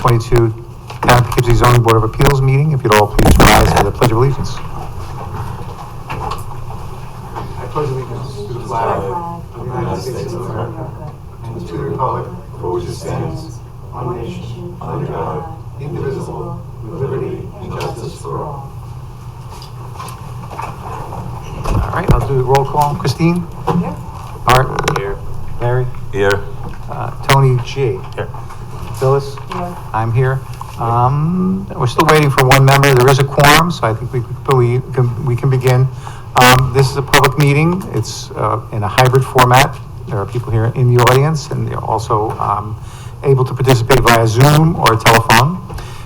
2022 Town of Poughkeepsie Zoning Board of Appeals meeting. If you'd all please rise for the Pledge of Allegiance. I pledge allegiance to the flag of the United States of America and to the republic for which it stands, one nation, under God, indivisible, with liberty and justice for all. All right, I'll do the roll call. Christine? Here. Art? Here. Larry? Here. Tony G? Here. Phyllis? Here. I'm here. We're still waiting for one member. There is a quorum, so I think we can begin. This is a public meeting. It's in a hybrid format. There are people here in the audience, and they're also able to participate via Zoom or telephone.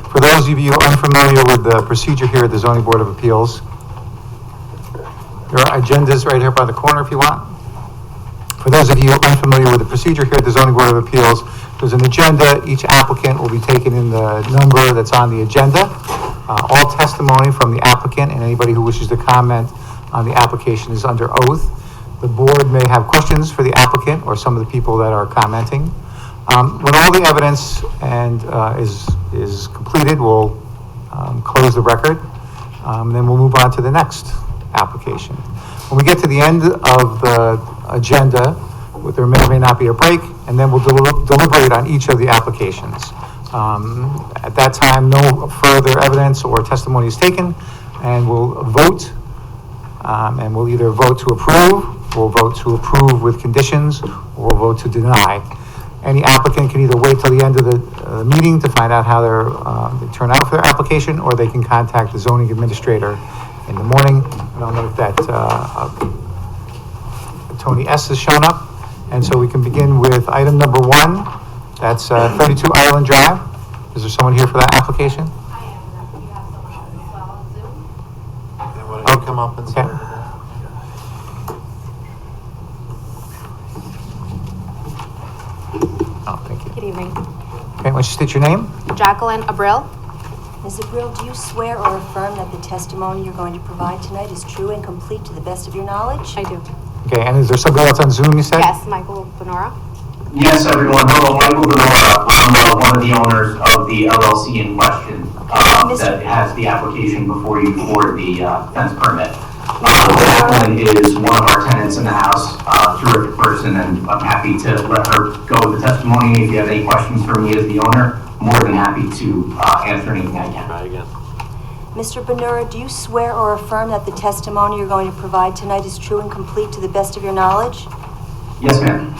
For those of you unfamiliar with the procedure here at the Zoning Board of Appeals, there are agendas right here by the corner if you want. For those of you unfamiliar with the procedure here at the Zoning Board of Appeals, there's an agenda. Each applicant will be taken in the number that's on the agenda. All testimony from the applicant and anybody who wishes to comment on the application is under oath. The board may have questions for the applicant or some of the people that are commenting. When all the evidence is completed, we'll close the record. Then we'll move on to the next application. When we get to the end of the agenda, there may or may not be a break, and then we'll deliberate on each of the applications. At that time, no further evidence or testimony is taken, and we'll vote, and we'll either vote to approve, we'll vote to approve with conditions, or we'll vote to deny. Any applicant can either wait till the end of the meeting to find out how they turn out for their application, or they can contact the zoning administrator in the morning. I don't know if that Tony S. has shown up. And so we can begin with item number 1. That's 32 Island Drive. Is there someone here for that application? I am. We have someone else as well on Zoom. Why don't you come up and Okay. start? Oh, thank you. Good evening. Okay, why don't you state your name? Jacqueline Abril. Ms. Abril, do you swear or affirm that the testimony you're going to provide tonight is true and complete to the best of your knowledge? I do. Okay, and is there somebody else on Zoom, you said? Yes, Michael Benora. Yes, everyone. Hello, Michael Benora. I'm one of the owners of the LLC in question that has the application before you for the fence permit. Jacqueline is one of our tenants in the house, terrific person, and I'm happy to let her go with the testimony. If you have any questions for me as the owner, more than happy to answer anything I can. Try again. Mr. Benura, do you swear or affirm that the testimony you're going to provide tonight is true and complete to the best of your knowledge? Yes, ma'am.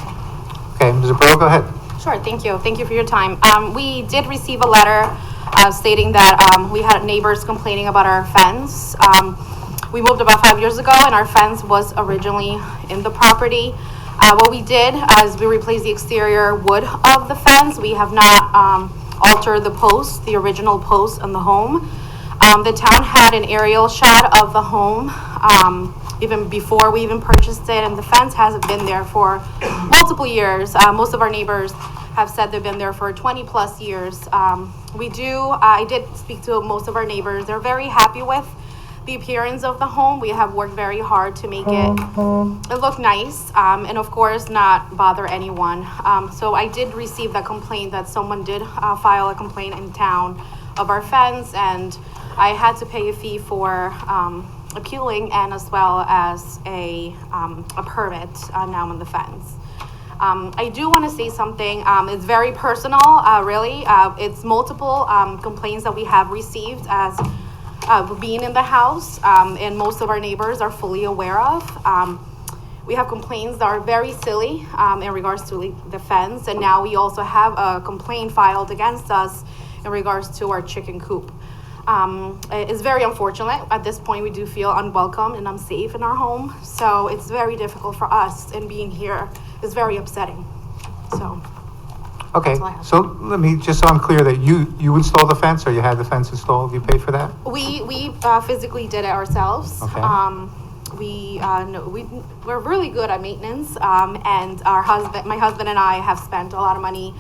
Okay, Ms. Abreu, go ahead. Sure, thank you. Thank you for your time. We did receive a letter stating that we had neighbors complaining about our fence. We moved about 5 years ago, and our fence was originally in the property. What we did is we replaced the exterior wood of the fence. We have not altered the post, the original post on the home. The town had an aerial shot of the home even before we even purchased it, and the fence hasn't been there for multiple years. Most of our neighbors have said they've been there for 20 plus years. I did speak to most of our neighbors. They're very happy with the appearance of the home. We have worked very hard to make it look nice, and of course not bother anyone. So I did receive that complaint that someone did file a complaint in town of our fence, and I had to pay a fee for appealing and as well as a permit now on the fence. I do want to say something. It's very personal, really. It's multiple complaints that we have received as being in the house, and most of our neighbors are fully aware of. We have complaints that are very silly in regards to the fence, and now we also have a complaint filed against us in regards to our chicken coop. It's very unfortunate. At this point, we do feel unwelcome and unsafe in our home, so it's very difficult for us, and being here is very upsetting. So. Okay, That's all I have. so let me, just so I'm clear, that you installed the fence, or you had the fence installed, you paid for that? We physically did it ourselves. Okay. We're really good at maintenance, and my husband and I have spent a lot of money.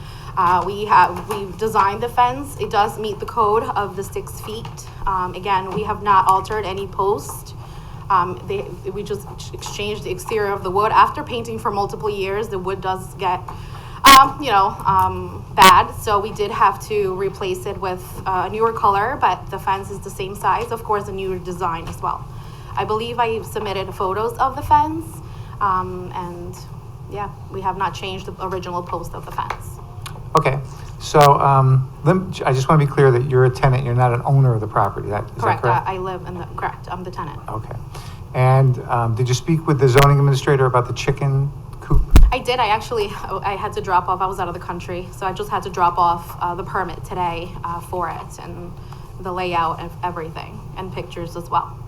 We've designed the fence. It does meet the code of the 6 feet. Again, we have not altered any post. We just exchanged the exterior of the wood. After painting for multiple years, the wood does get bad, so we did have to replace it with a newer color, but the fence is the same size, of course, a newer design as well. I believe I submitted photos of the fence, and yeah, we have not changed the original post of the fence. Okay, so, I just want to be clear that you're a tenant, you're not an owner of the property, is that Correct, correct? I live in the, correct, I'm the tenant. Okay. And, did you speak with the zoning administrator about the chicken coop? I did, I had to drop off, I was out of the country, so I just had to drop off the permit today for it, and the layout and everything, and pictures as well.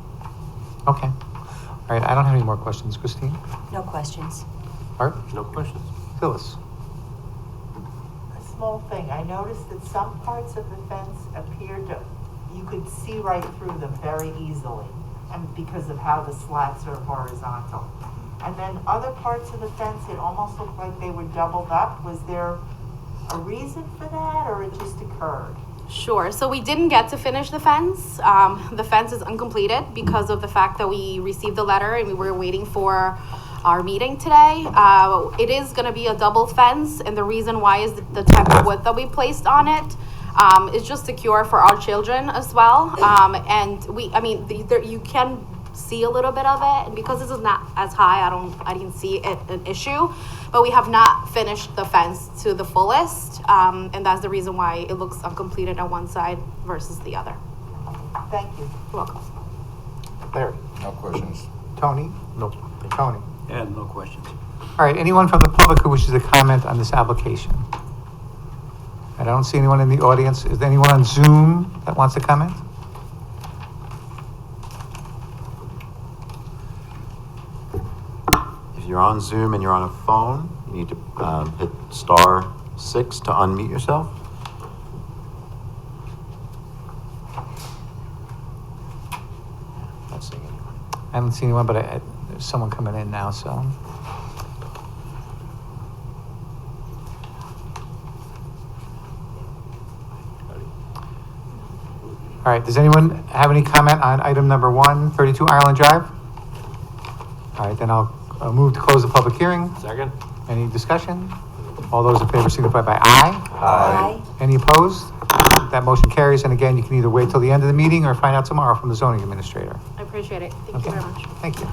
Okay. All right, I don't have any more questions. Christine? No questions. Art? No questions. Phyllis? A small thing, I noticed that some parts of the fence appeared to, you could see right through them very easily, and because of how the slats are horizontal. And then other parts of the fence, it almost looked like they were doubled up. Was there a reason for that, or it just occurred? Sure, so we didn't get to finish the fence. The fence is uncompleted because of the fact that we received the letter and we were waiting for our meeting today. It is gonna be a double fence, and the reason why is the type of wood that we placed on it. Is just secure for our children as well. And you can see a little bit of it, and because this is not as high, I didn't see it an issue, but we have not finished the fence to the fullest, and that's the reason why it looks uncompleted on one side versus the other. Thank you. You're welcome. Larry? No questions. Tony? Nope. Tony? Yeah, no questions. All right, anyone from the public who wishes to comment on this application? I don't see anyone in the audience. Is there anyone on Zoom that wants to comment? If you're on Zoom and you're on a phone, you need to hit *6 to unmute yourself. Not seeing anyone. I haven't seen anyone, but there's someone coming in now, so. All right, does anyone have any comment on item number 1, 32 Ireland Drive? All right, then I'll move to close the public hearing. Second. Any discussion? All those in favor signify by aye. Aye. Any opposed? That motion carries, and again, you can either wait till the end of the meeting or find out tomorrow from the zoning administrator. I appreciate it. Thank Okay. you very much. Thank you.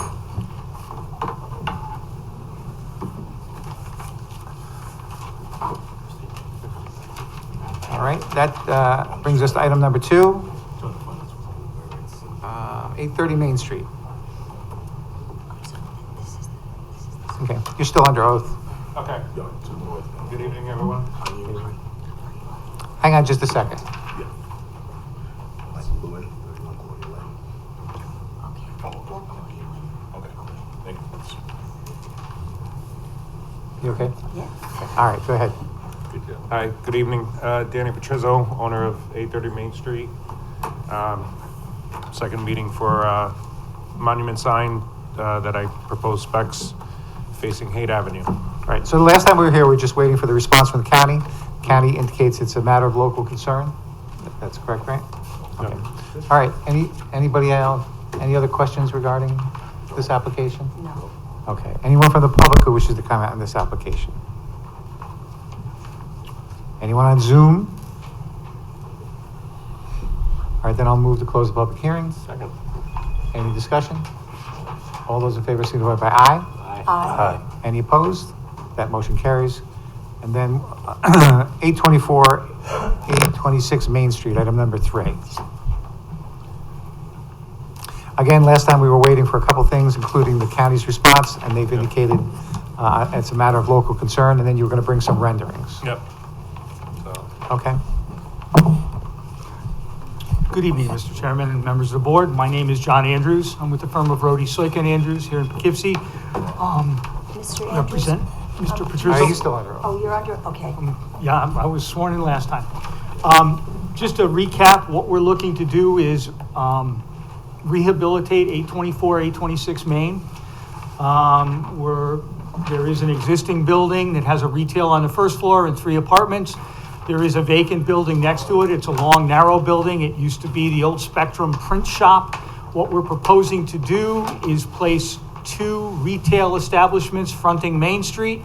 All right, that brings us to item number 2. 830 Main Street. Okay, you're still under oath. Okay. Good evening, everyone. Hang on just a second. You okay? Yeah. All right, go ahead. Hi, good evening. Danny Patrizzo, owner of 830 Main Street. Second meeting for monument sign that I proposed specs facing Haight Avenue. Right, so the last time we were here, we were just waiting for the response from the county. County indicates it's a matter of local concern. That's correct, right? Yep. Okay. All right, anybody else, any other questions regarding this application? No. Okay, anyone from the public who wishes to comment on this application? Anyone on Zoom? All right, then I'll move to close the public hearing. Second. Any discussion? All those in favor signify by aye. Aye. Any opposed? That motion carries. And then 824, 826 Main Street, item number 3. Again, last time we were waiting for a couple things, including the county's response, and they've indicated it's a matter of local concern, and then you were going to bring some renderings. Yep. So, Okay? Good evening, Mr. Chairman and members of the board. My name is John Andrews. I'm with the firm of Rhodey, Soika and Andrews here in Poughkeepsie. Mr. Andrews? Represent Mr. Are you Patrizzo. still under oath? Oh, you're under, okay. Yeah, I was sworn in last time. Just to recap, what we're looking to do is rehabilitate 824, 826 Main. There is an existing building that has a retail on the first floor and 3 apartments. There is a vacant building next to it. It's a long, narrow building. It used to be the old Spectrum print shop. What we're proposing to do is place 2 retail establishments fronting Main Street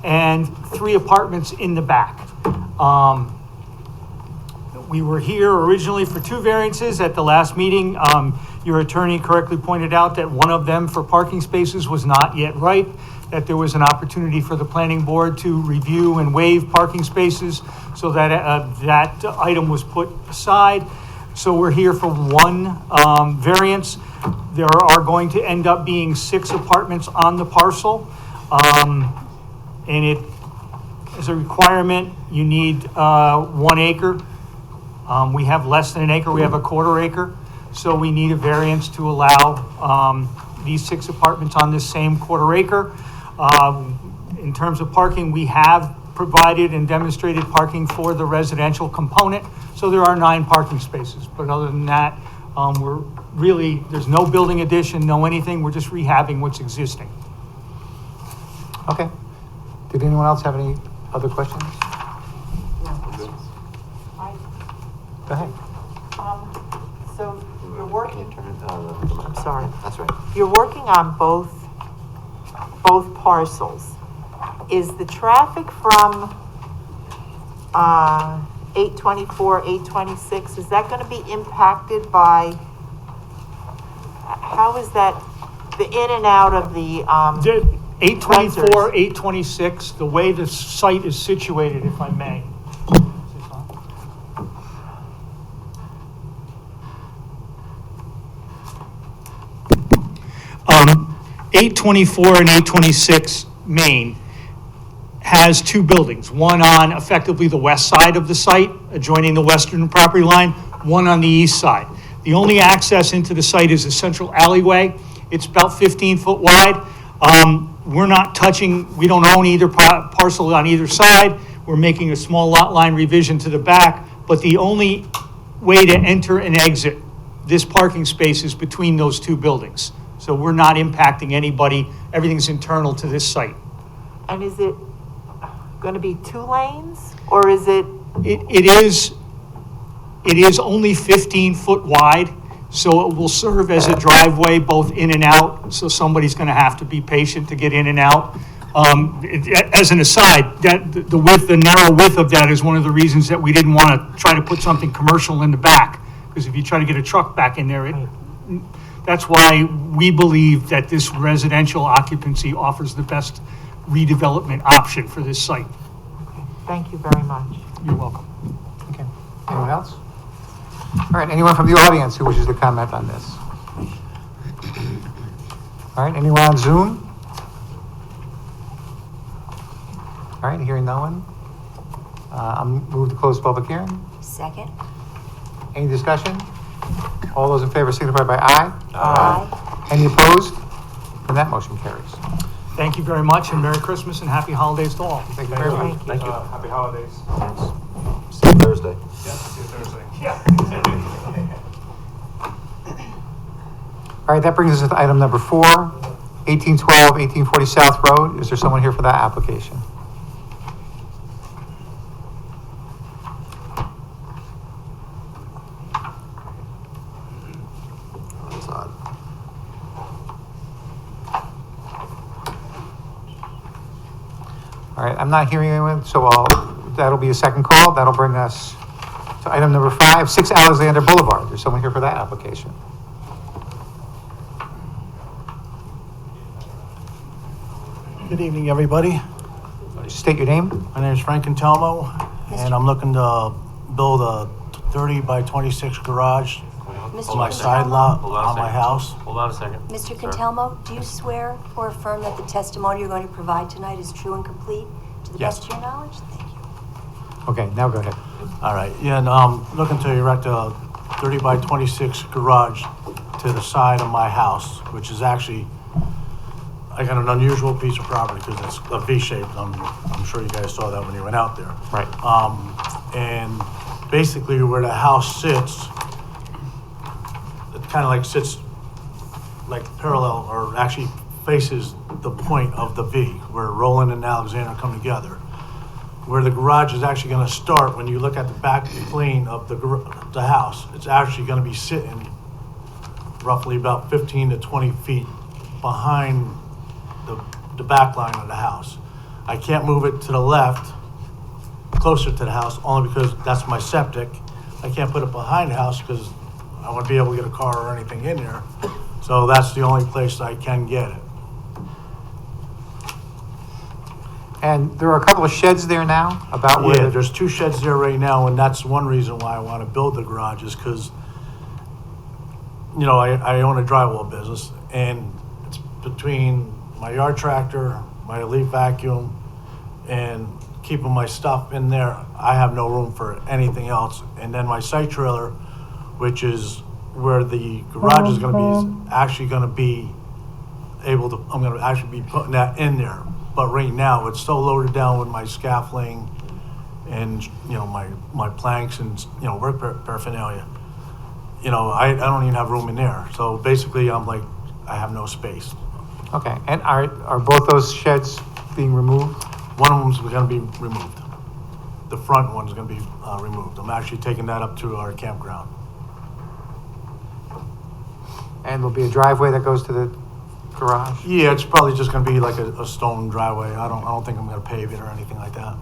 and 3 apartments in the back. We were here originally for 2 variances at the last meeting. Your attorney correctly pointed out that one of them for parking spaces was not yet right, that there was an opportunity for the planning board to review and waive parking spaces, so that that item was put aside. So we're here for 1 variance. There are going to end up being 6 apartments on the parcel. And it, as a requirement, you need 1 acre. We have less than an acre, we have a 1/4 acre. So we need a variance to allow these 6 apartments on this same 1/4 acre. In terms of parking, we have provided and demonstrated parking for the residential component. So there are 9 parking spaces. But other than that, there's no building addition, no anything. We're just rehabbing what's existing. Okay. Did anyone else have any other questions? Go ahead. So you're working, I'm sorry. That's right. You're working on both parcels. Is the traffic from 824, 826, is that going to be impacted by, how is that, the in and out of the, 824, 826, the way the site is situated, if I may. 824 and 826 Main has 2 buildings, one on effectively the west side of the site, adjoining the western property line, one on the east side. The only access into the site is a central alleyway. It's about 15 foot wide. We're not touching, we don't own either parcel on either side. We're making a small lot line revision to the back, but the only way to enter and exit this parking space is between those 2 buildings. So we're not impacting anybody. Everything's internal to this site. and is it going to be 2 lanes, or is it? It is only 15 foot wide, so it will serve as a driveway both in and out. So somebody's going to have to be patient to get in and out. As an aside, that the narrow width of that is one of the reasons that we didn't want to try to put something commercial in the back, because if you try to get a truck back in there, that's why we believe that this residential occupancy offers the best redevelopment option for this site. Okay, thank you very much. You're welcome. Okay. Anyone else? All right, anyone from the audience who wishes to comment on this? All right, anyone on Zoom? All right, hearing no one. I'll move to close the public hearing. Second? Any discussion? All those in favor signify by aye. Aye. Any opposed? And that motion carries. Thank you very much, and Merry Christmas and Happy Holidays to all. Thank you very much. Thank you. Happy holidays. See you Thursday. Yeah, see you Thursday. All right, that brings us to item number 4, 1812, 1840 South Road. Is there someone here for that application? That's odd. All right, I'm not hearing anyone, so that'll be a second call. That'll bring us to item number 5, 6 Alexander Boulevard. There's someone here for that application. Good evening, everybody. State your name. My name is Frank Antelmo, and I'm looking to build a 30 by 26 garage Mr. on my side lot Hold on a on my second. house. Hold on a second. Mr. Cantelmo, do you swear or affirm that the testimony you're going to provide tonight is true and complete to the Yes. best of your knowledge? Thank you. Okay, now go ahead. All right, yeah, and I'm looking to erect a 30 by 26 garage to the side of my house, which is actually, I got an unusual piece of property because it's a V-shaped. I'm sure you guys saw that when you went out there. Right. And basically where the house sits, it kind of like sits like parallel, or actually faces the point of the V, where Roland and Alexander come together. Where the garage is actually going to start, when you look at the back plane of the house, it's actually going to be sitting roughly about 15 to 20 feet behind the back line of the house. I can't move it to the left, closer to the house, only because that's my septic. I can't put it behind the house because I want to be able to get a car or anything in there. So that's the only place I can get it. And there are a couple of sheds there now, about where? Yeah, the- there's 2 sheds there right now, and that's one reason why I want to build the garage is because, you know, I own a drywall business, and it's between my yard tractor, my elite vacuum, and keeping my stuff in there, I have no room for anything else. And then my site trailer, which is where the garage is gonna be, is actually gonna be able to, I'm gonna actually be putting that in there. But right now, it's so loaded down with my scaffolding and, you know, my planks and, you know, work paraphernalia. You know, I don't even have room in there. So basically, I'm like, I have no space. Okay, and are both those sheds being removed? One of them's gonna be removed. The front one's gonna be removed. I'm actually taking that up to our campground. And there'll be a driveway that goes to the garage? Yeah, it's probably just gonna be like a stone driveway. I don't think I'm gonna pave it or anything like that.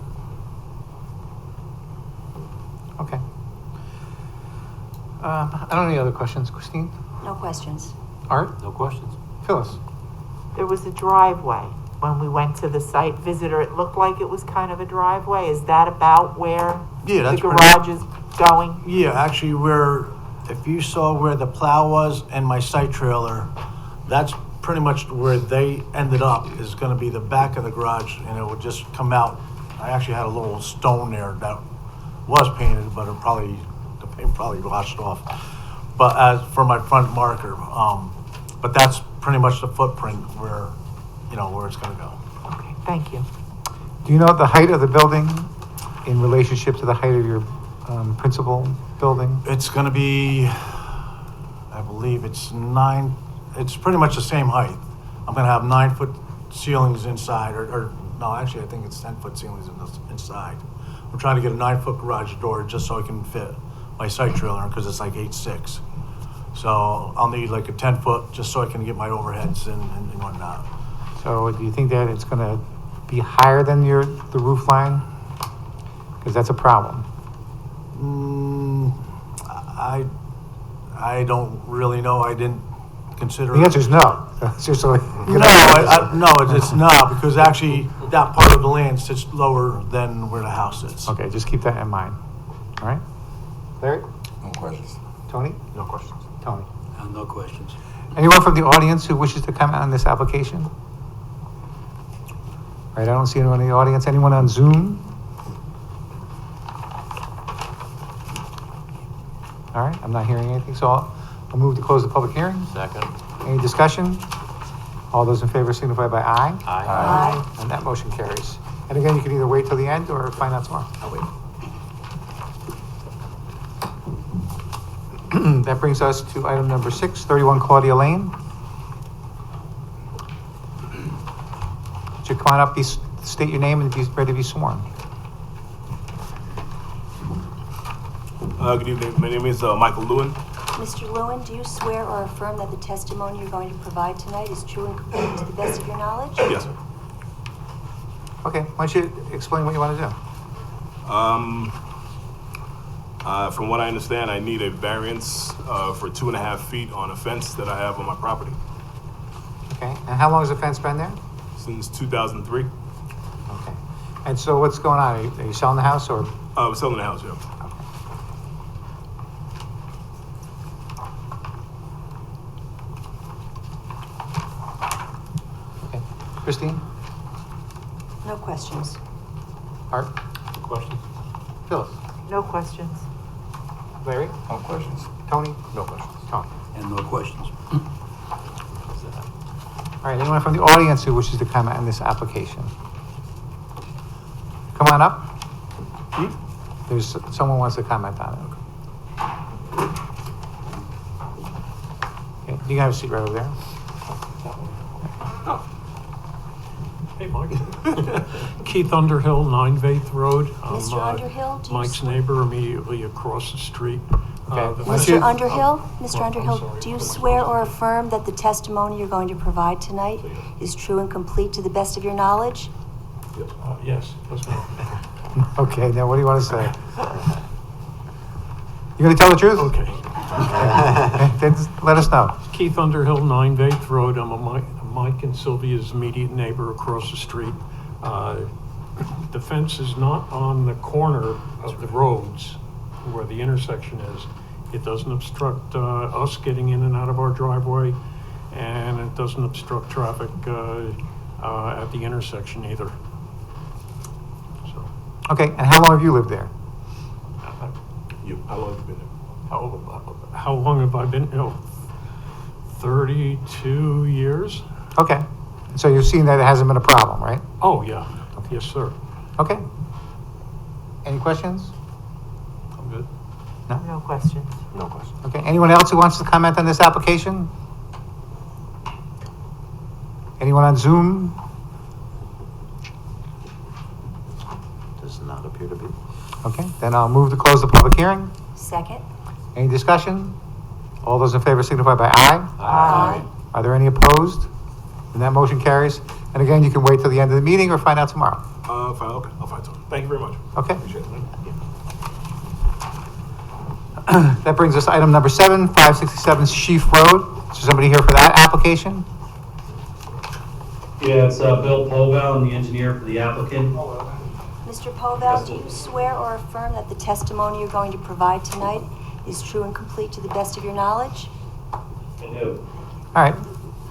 Okay. I don't have any other questions. Christine? No questions. Art? No questions. Phyllis? There was a driveway. When we went to the site visitor, it looked like it was kind of a driveway. Is that about where Yeah, the that's pretty- garage is going? Yeah, actually, if you saw where the plow was and my site trailer, that's pretty much where they ended up, is gonna be the back of the garage, and it would just come out. I actually had a little stone there that was painted, but the paint probably washed off. But as for my front marker, but that's pretty much the footprint where it's gonna go. Okay, thank you. Do you know the height of the building in relationship to the height of your principal building? It's gonna be, I believe it's pretty much the same height. I'm gonna have 9-foot ceilings inside, or no, actually, I think it's 10-foot ceilings inside. I'm trying to get a 9-foot garage door just so I can fit my site trailer, because it's like 8'6". So I'll need like a 10-foot just so I can get my overheads and whatnot. So do you think that it's gonna be higher than the roof line? Because that's a problem. I don't really know. I didn't consider The it. answer is no. It's just like. No, it's not, because actually that part of the land sits lower than where the house sits. Okay, just keep that in mind. All right? Larry? No questions. Tony? No questions. Tony. No questions. Anyone from the audience who wishes to comment on this application? All right, I don't see anyone in the audience. Anyone on Zoom? All right, I'm not hearing anything, so I'll move to close the public hearing. Second. Any discussion? All those in favor signify by aye. Aye. And that motion carries. And again, you can either wait till the end or find out tomorrow. I'll wait. That brings us to item number 6, 31 Claudia Lane. Would you come on up, state your name and be ready to be sworn? Good evening. My name is Michael Lewin. Mr. Lewin, do you swear or affirm that the testimony you're going to provide tonight is true and complete to the best of your knowledge? Yes, sir. Okay, why don't you explain what you want to do? From what I understand, I need a variance for 2.5 feet on a fence that I have on my property Okay, and how long has the fence been there? since 2003. Okay, and so what's going on? Are you selling the house or? I'm selling the house, yeah. Okay, Christine? No questions. Art? Questions? Phyllis? No questions. Larry? No questions. Tony? No questions. Tony. And no questions. All right, anyone from the audience who wishes to comment on this application? Come on up. There's, someone wants to comment on it. Okay, you can have a seat right over there. Hey, Mike. Keith Underhill, 9 Vaith Road. Mr. Underhill, do you Mike's swear- neighbor immediately across the street. Okay. Mr. Underhill, Mr. I'm Underhill, sorry. do you swear or affirm that the testimony you're going to provide tonight is true and complete to the best of your knowledge? Yes, let's go. Okay, now what do you want to say? You gonna tell the truth? Okay. Then just let us know. Keith Underhill, 9 Vaith Road. I'm Mike and Sylvia's immediate neighbor across the street. The fence is not on the corner of the roads where the intersection is. It doesn't obstruct us getting in and out of our driveway, and it doesn't obstruct traffic at the intersection either. So, Okay, and how long have you lived there? How long have you been there? how long have I been? 32 years. Okay, so you've seen that it hasn't been a problem, right? Oh, yeah. Yes, sir. Okay. Any questions? I'm good. No questions. No questions. Okay, anyone else who wants to comment on this application? Anyone on Zoom? Does not appear to be. Okay, then I'll move to close the public hearing. Second? Any discussion? All those in favor signify by aye. Aye. Are there any opposed? And that motion carries. And again, you can wait till the end of the meeting or find out tomorrow. Fine, okay, I'll find time. Thank you very much. Okay? Appreciate it. That brings us to item number 7, 567 Sheaf Road. Is there somebody here for that application? Yeah, it's Bill Povell, I'm the engineer for the applicant. Mr. Povell, do you swear or affirm that the testimony you're going to provide tonight is true and complete to the best of your knowledge? I do. All right,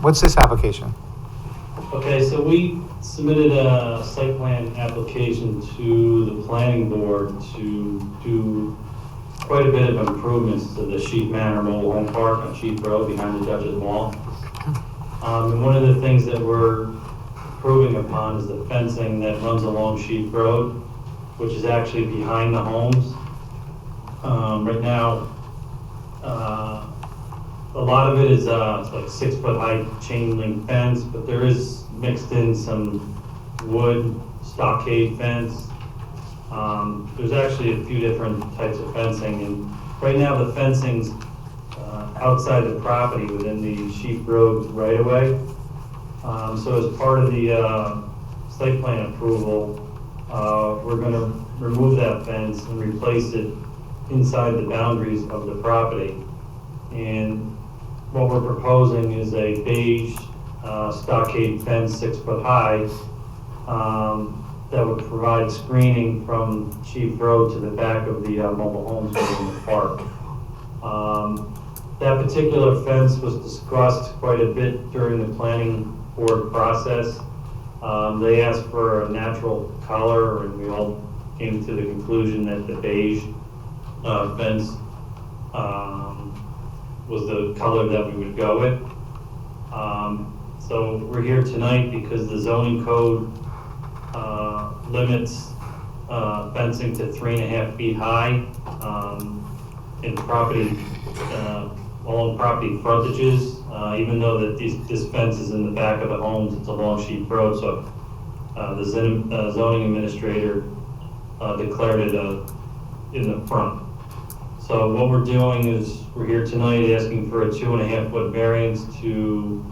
what's this application? Okay, so we submitted a site plan application to the planning board to do quite a bit of improvements to the Sheep Manor Mobile Home Park on Sheep Road behind the Judge's Mall. And one of the things that we're improving upon is the fencing that runs along Sheep Road, which is actually behind the homes. Right now, a lot of it is like 6-foot high chain link fence, but there is mixed in some wood stockade fence. There's actually a few different types of fencing, and right now the fencing's outside the property within the Sheep Road right of way. So as part of the site plan approval, we're going to remove that fence and replace it inside the boundaries of the property. And what we're proposing is a beige stockade fence, 6-foot high, that would provide screening from Sheep Road to the back of the mobile homes within the park. That particular fence was discussed quite a bit during the planning board process. They asked for a natural color, and we all came to the conclusion that the beige fence was the color that we would go with. So we're here tonight because the zoning code limits fencing to 3.5 feet high in property, along property frontages, even though that this fence is in the back of the homes, it's along Sheep Road, so the zoning administrator declared it in the front. So what we're doing is, we're here tonight asking for a 2.5-foot variance to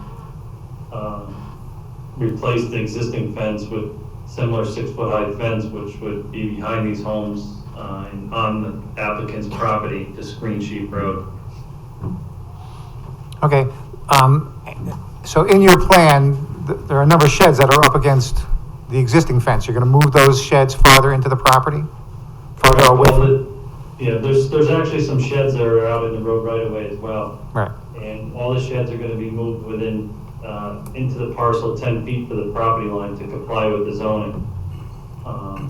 replace the existing fence with similar 6-foot high fence, which would be behind these homes and on the applicant's property to screen Sheep Road. Okay, so in your plan, there are a number of sheds that are up against the existing fence. You're gonna move those sheds farther into the property? Farther away? Yeah, there's actually some sheds that are out in the road right away as well. Right, And all the sheds are gonna be moved within, into the parcel 10 feet to the property line to comply with the zoning.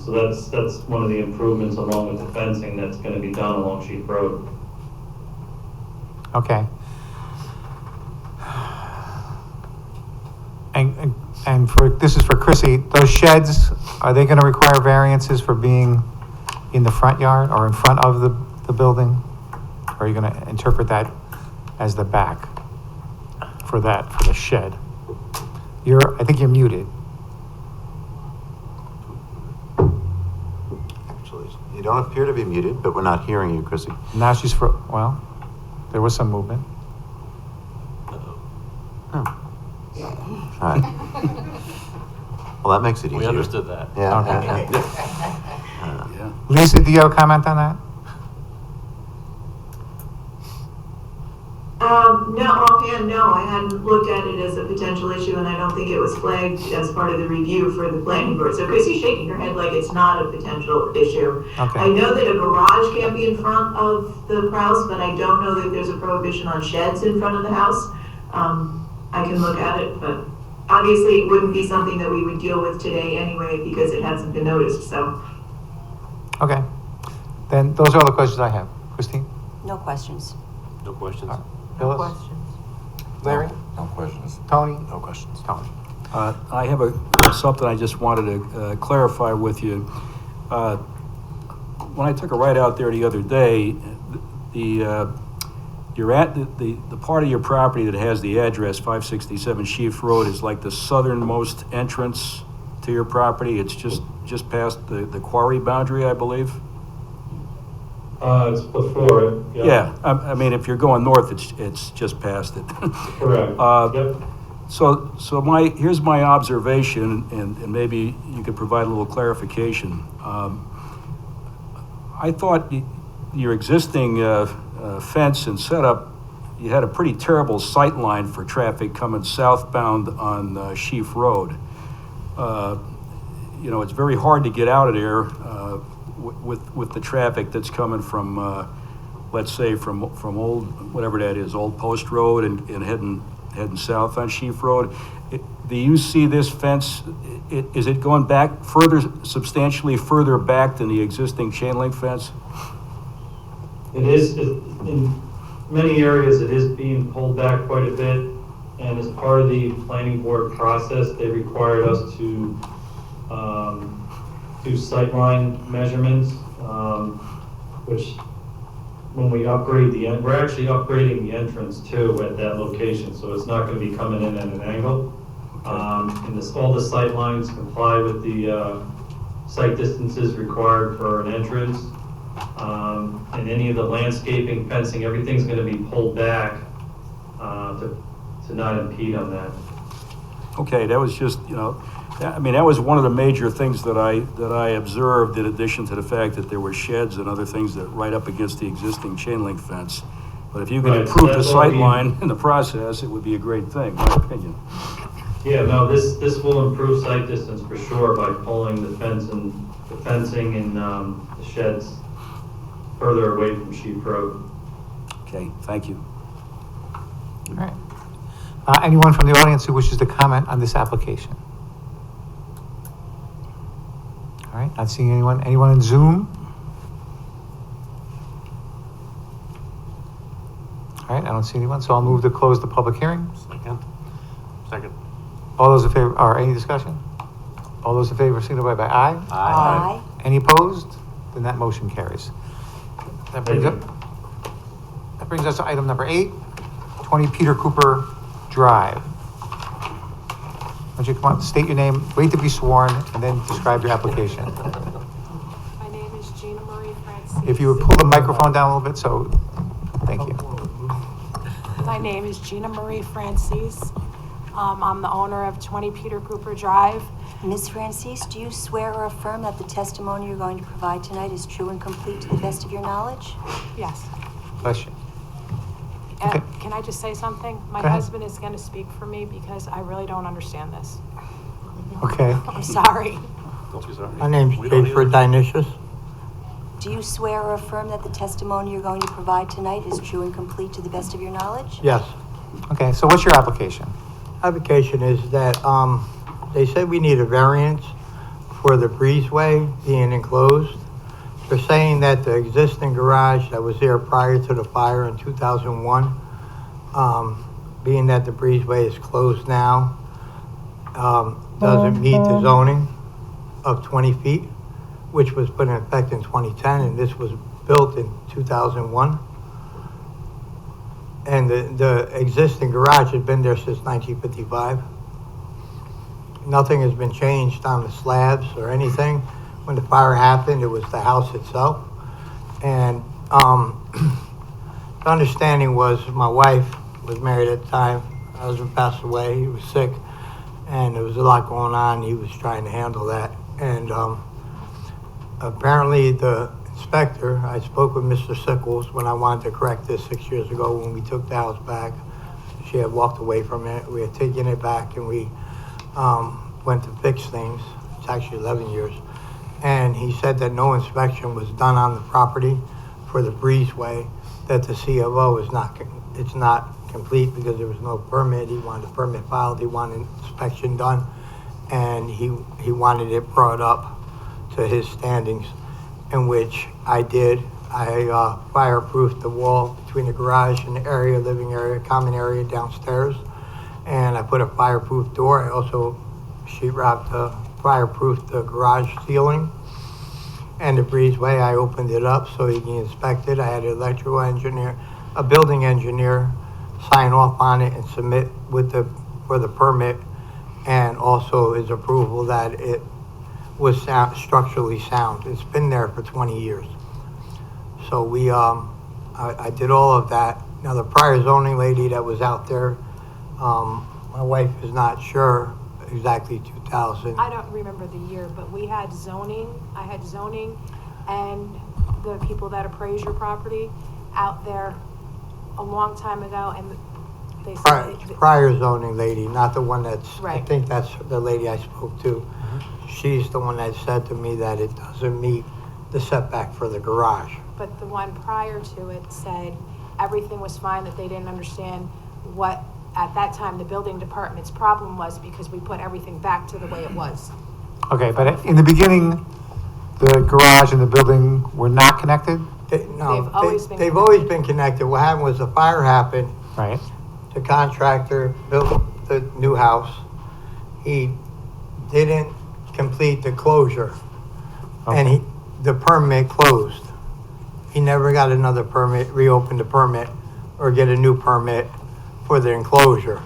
So that's one of the improvements along with the fencing that's gonna be done along Sheep Road. okay. And this is for Chrissy, those sheds, are they gonna require variances for being in the front yard or in front of the building? Or are you gonna interpret that as the back for the shed? I think you're muted. Actually, you don't appear to be muted, but we're not hearing you, Chrissy. Now she's well, there was some movement. All right. Well, that makes it easier. We understood that. Yeah. Okay. Yeah. Lisa, do you have a comment on that? No, offhand, no, I hadn't looked at it as a potential issue, and I don't think it was flagged as part of the review for the planning board. So Chrissy's shaking her head like it's not a potential issue. Okay. I know that a garage can't be in front of the house, but I don't know that there's a prohibition on sheds in front of the house. I can look at it, but obviously it wouldn't be something that we would deal with today anyway, because it hasn't been noticed, so. Okay. Then those are all the questions I have. Christine? No questions. No questions? No Phyllis? questions. Larry? No questions. Tony? No questions. Tony. I have something I just wanted to clarify with you. When I took a ride out there the other day, you're at the part of your property that has the address 567 Sheaf Road is like the southernmost entrance to your property. It's just past the quarry boundary, I believe. It's before it. Yeah, I mean, if you're going north, it's just past it. Correct. Yep. So here's my observation, and maybe you could provide a little clarification. I thought your existing fence and setup, you had a pretty terrible sight line for traffic coming southbound on Sheaf Road. You know, it's very hard to get out of there with the traffic that's coming from, let's say, from old, whatever that is, Old Post Road and heading south on Sheaf Road. Do you see this fence, is it going back substantially further back than the existing chain link fence? It is, in many areas, it is being pulled back quite a bit. And as part of the planning board process, they required us to do sightline measurements, which when we upgrade we're actually upgrading the entrance too at that location, so it's not going to be coming in at an angle. And all the sight lines comply with the sight distances required for an entrance. And any of the landscaping, fencing, everything's going to be pulled back to not impede on that. Okay, that was just, you know, I mean, that was one of the major things that I observed, in addition to the fact that there were sheds and other things that right up against the existing chain link fence. But if you could Right, improve the that's what sight line in the process, it would be a great thing, in my opinion. Yeah, no, this will improve sight distance for sure by pulling the fencing and the sheds further away from Sheep Road. Okay, thank you. All right. Anyone from the audience who wishes to comment on this application? All right, not seeing anyone. Anyone in Zoom? All right, I don't see anyone, so I'll move to close the public hearing. Second. All those in favor, or any discussion? All those in favor signify by aye. Aye. Any opposed? Then that motion carries. That brings us to item number 8, 20 Peter Cooper Drive. Why don't you come on, state your name, wait to be sworn, and then describe your application. My name is Gina Marie Francis. If you would pull the microphone down a little bit, so, thank you. My name is Gina Marie Francis. I'm the owner of 20 Peter Cooper Drive. Ms. Francis, do you swear or affirm that the testimony you're going to provide tonight is true and complete to the best of your knowledge? Yes. Bless you. And Okay. can I just say something? My Go ahead. husband is going to speak for me because I really don't understand this. Okay. I'm sorry. Don't be sorry. My name's We don't Jayford either. Dionysius. Do you swear or affirm that the testimony you're going to provide tonight is true and complete to the best of your knowledge? Yes. Okay, so what's your application? Application is that, they said we need a variance for the breezeway being enclosed. They're saying that the existing garage that was there prior to the fire in 2001, being that the breezeway is closed now, doesn't meet the zoning of 20 feet, which was put in effect in 2010, and this was built in 2001. And the existing garage has been there since 1955. Nothing has been changed on the slabs or anything. When the fire happened, it was the house itself. And the understanding was my wife was married at the time. My husband passed away, he was sick. and there was a lot going on. He was trying to handle that. And apparently the inspector, I spoke with Mr. Sickles when I wanted to correct this 6 years ago when we took the house back. She had walked away from it. We had taken it back and we went to fix things. It's actually 11 years. And he said that no inspection was done on the property for the breezeway, that the CFO is not, it's not complete because there was no permit. He wanted a permit filed, he wanted inspection done, and he wanted it brought up to his standings, in which I did. I fireproofed the wall between the garage and the area, living area, common area downstairs, and I put a fireproof door. I also sheetrocked fireproofed the garage ceiling and the breezeway. I opened it up so he can inspect it. I had an electrical engineer, a building engineer, sign off on it and submit for the permit, and also his approval that it was structurally sound. It's been there for 20 years. So we, I did all of that. Now the prior zoning lady that was out there, my wife is not sure exactly 2000. I don't remember the year, but we had zoning, I had zoning and the people that appraise your property out there a long time ago, and they said... Prior zoning lady, not the one that's, I Right. think that's the lady I spoke to. She's the one that said to me that it doesn't meet the setback for the garage. But the one prior to it said everything was fine, that they didn't understand what, at that time, the building department's problem was, because we put everything back to the way it was. Okay, but in the beginning, the garage and the building were not connected? No, They've always been they've always been connected. What happened was the fire happened. Right. The contractor built the new house. He didn't complete the closure, and the permit closed. He never got another permit, reopened the permit, or get a new permit for the enclosure.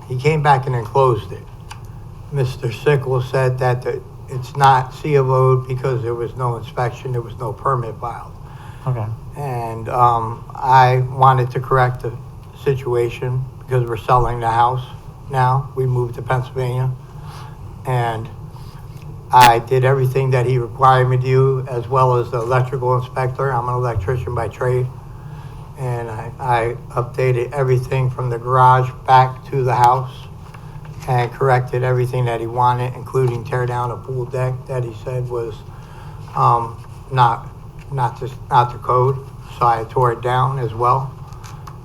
He came back and enclosed it. Mr. Sickles said that it's not C of O because there was no inspection, there was no permit filed. Okay. And I wanted to correct the situation because we're selling the house now. We moved to Pennsylvania. And I did everything that he required me to do, as well as the electrical inspector. I'm an electrician by trade. And I updated everything from the garage back to the house and corrected everything that he wanted, including tear down a pool deck that he said was not the code. So I tore it down as well.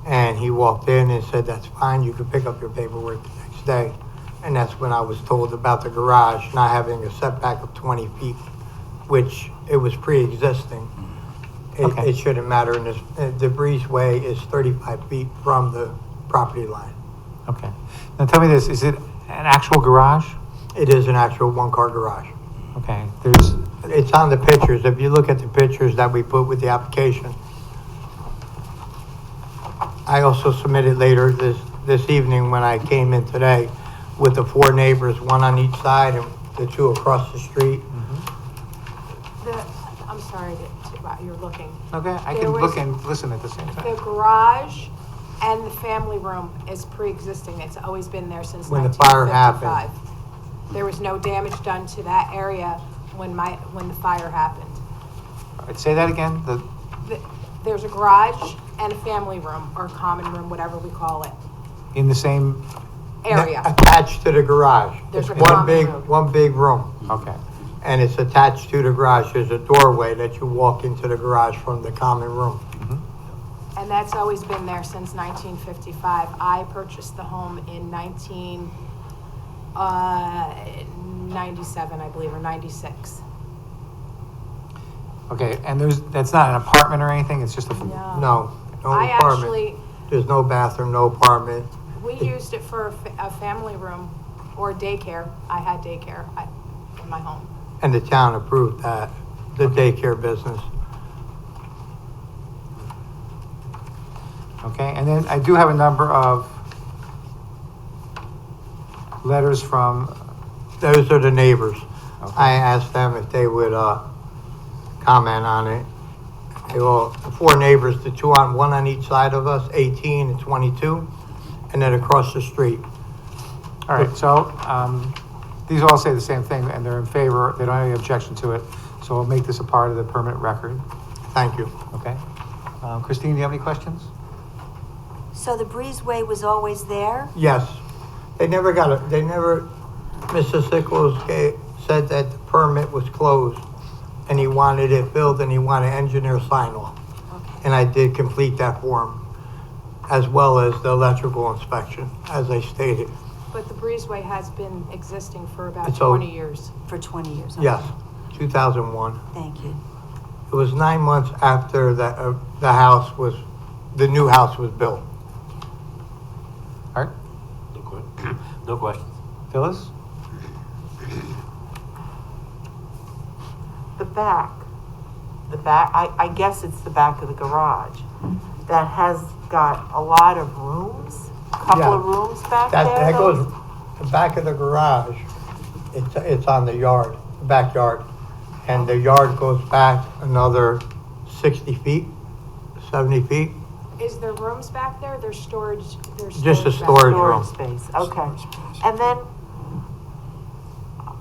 And he walked in and said, "That's fine, you can pick up your paperwork the next day." And that's when I was told about the garage not having a setback of 20 feet, which it was pre-existing. It shouldn't matter, and the breezeway is 35 feet from the property line. Okay. Now tell me this, is it an actual garage? It is an actual one-car garage. Okay, It's on the pictures. If you look at the pictures that we put with the application. I also submitted later this evening when I came in today with the 4 neighbors, one on each side and the 2 across the street. I'm sorry, you're looking. Okay, I There can was- look and listen at the same time. The garage and the family room is pre-existing. It's always been there since When the fire 1955. happened. There was no damage done to that area when the fire happened. All right, say that again? There's a garage and a family room, or common room, whatever we call it, In the same, area. Attached to the garage. There's It's a common room. one big room. okay. And it's attached to the garage. There's a doorway that you walk into the garage from the common room. And that's always been there since 1955. I purchased the home in 1997, I believe, or 96. Okay, and that's not an apartment or anything, it's just a... No I apartment. actually, There's no bathroom, no apartment. we used it for a family room or daycare. I had daycare in my home. And the town approved that, the daycare business. Okay, and then I do have a number of letters from... Those are the neighbors. I asked them if they would comment on it. The 4 neighbors, one on each side of us, 18 and 22, and then across the street. All right, so, these all say the same thing, and they're in favor, they don't have any objection to it, so we'll make this a part of the permanent record, Thank you. okay? Christine, do you have any questions? So the breezeway was always there? Yes, Mr. Sickles said that the permit was closed, and he wanted it filled, and he wanted engineer sign off. And I did complete that form, as well as the electrical inspection, as I stated. But the breezeway has been existing for about It's over. 20 years. For 20 years? okay. Yes, 2001. Thank you. It was 9 months after the new house was built. All right, No questions. Phyllis? The back, I guess it's the back of the garage, that has got a lot of rooms, couple Yeah. of rooms back That there. goes, the back of the garage, it's on the yard, the backyard. And the yard goes back another 60 feet, 70 feet. Is there rooms back there? There's storage, Just a back storage there. room. Space, okay. And then,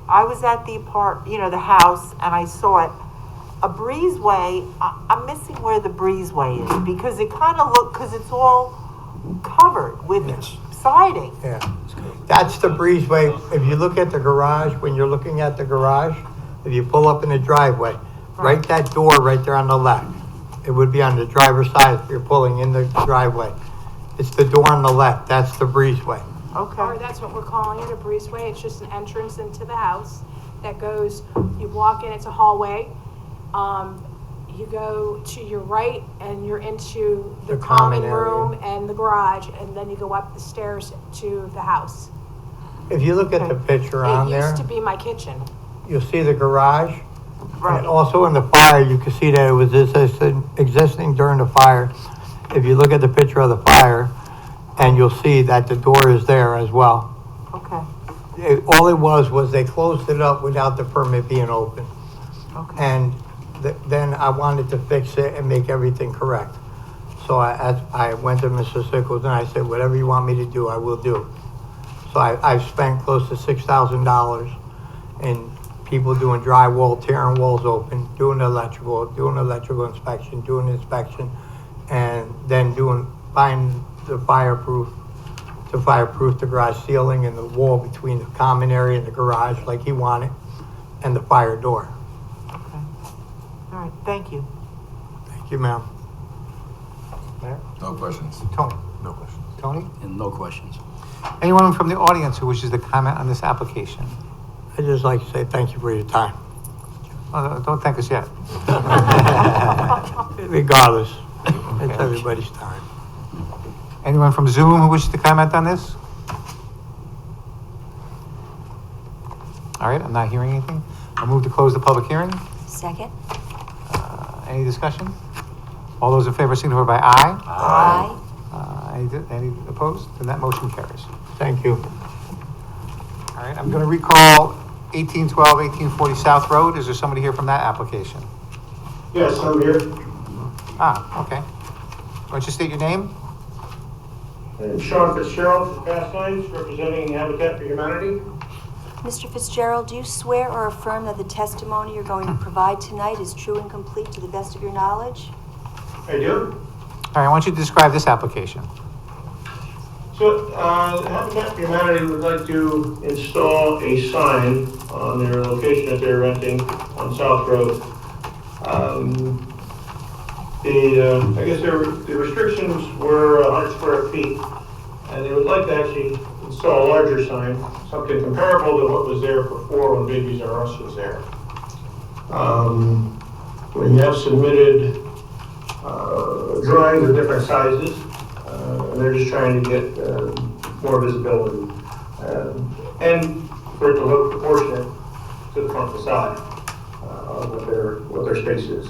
I was at the the house, and I saw it. A breezeway, I'm missing where the breezeway is, because it kind of because it's all covered with siding. Yeah. That's the breezeway. If you look at the garage, when you're looking at the garage, if you pull up in the driveway, right that door right there on the left, it would be on the driver's side if you're pulling in the driveway. It's the door on the left, that's the breezeway. Or that's what we're calling it, a breezeway. It's just an entrance into the house that goes, you walk in, it's a hallway. You go to your right and you're into the The common common area. room and the garage, and then you go up the stairs to the house. If you look at the picture on It there, used to be my kitchen. you'll see the garage. Right. And also in the fire, you can see that it was existing during the fire. If you look at the picture of the fire, and you'll see that the door is there as well. Okay. All it was they closed it up without the permit being open. Okay. And then I wanted to fix it and make everything correct. So I went to Mr. Sickles and I said, whatever you want me to do, I will do. So I've spent close to $6,000 in people doing drywall, tearing walls open, doing electrical inspection, doing inspection, and then buying to fireproof the garage ceiling and the wall between the common area and the garage like he wanted, and the fire door. Okay. All right, thank you. Thank you, ma'am. No questions. Tony? No questions. Tony? And no questions. Anyone from the audience who wishes to comment on this application? I'd just like to say thank you for your time. Don't thank us yet. Regardless, it's everybody's time. Anyone from Zoom who wishes to comment on this? All right, I'm not hearing anything. I'll move to close the public hearing. Second? Any discussion? All those in favor signify by aye. Aye. Any opposed? Then that motion carries. Thank you. All right, I'm going to recall 1812, 1840 South Road. Is there somebody here from that application? Yes, I'm here. Ah, okay. Why don't you state your name? Sean Fitzgerald from Fast Lanes, representing Habitat for Humanity. Mr. Fitzgerald, do you swear or affirm that the testimony you're going to provide tonight is true and complete to the best of your knowledge? I do. All right, I want you to describe this application. So, Habitat for Humanity would like to install a sign on their location that they're renting on South Road. I guess the restrictions were 100 square feet, and they would like to actually install a larger sign, something comparable to what was there before when Babies R Us was there. We have submitted drawings of different sizes, and they're just trying to get more visibility, and for it to look proportionate to the front facade of what their space is.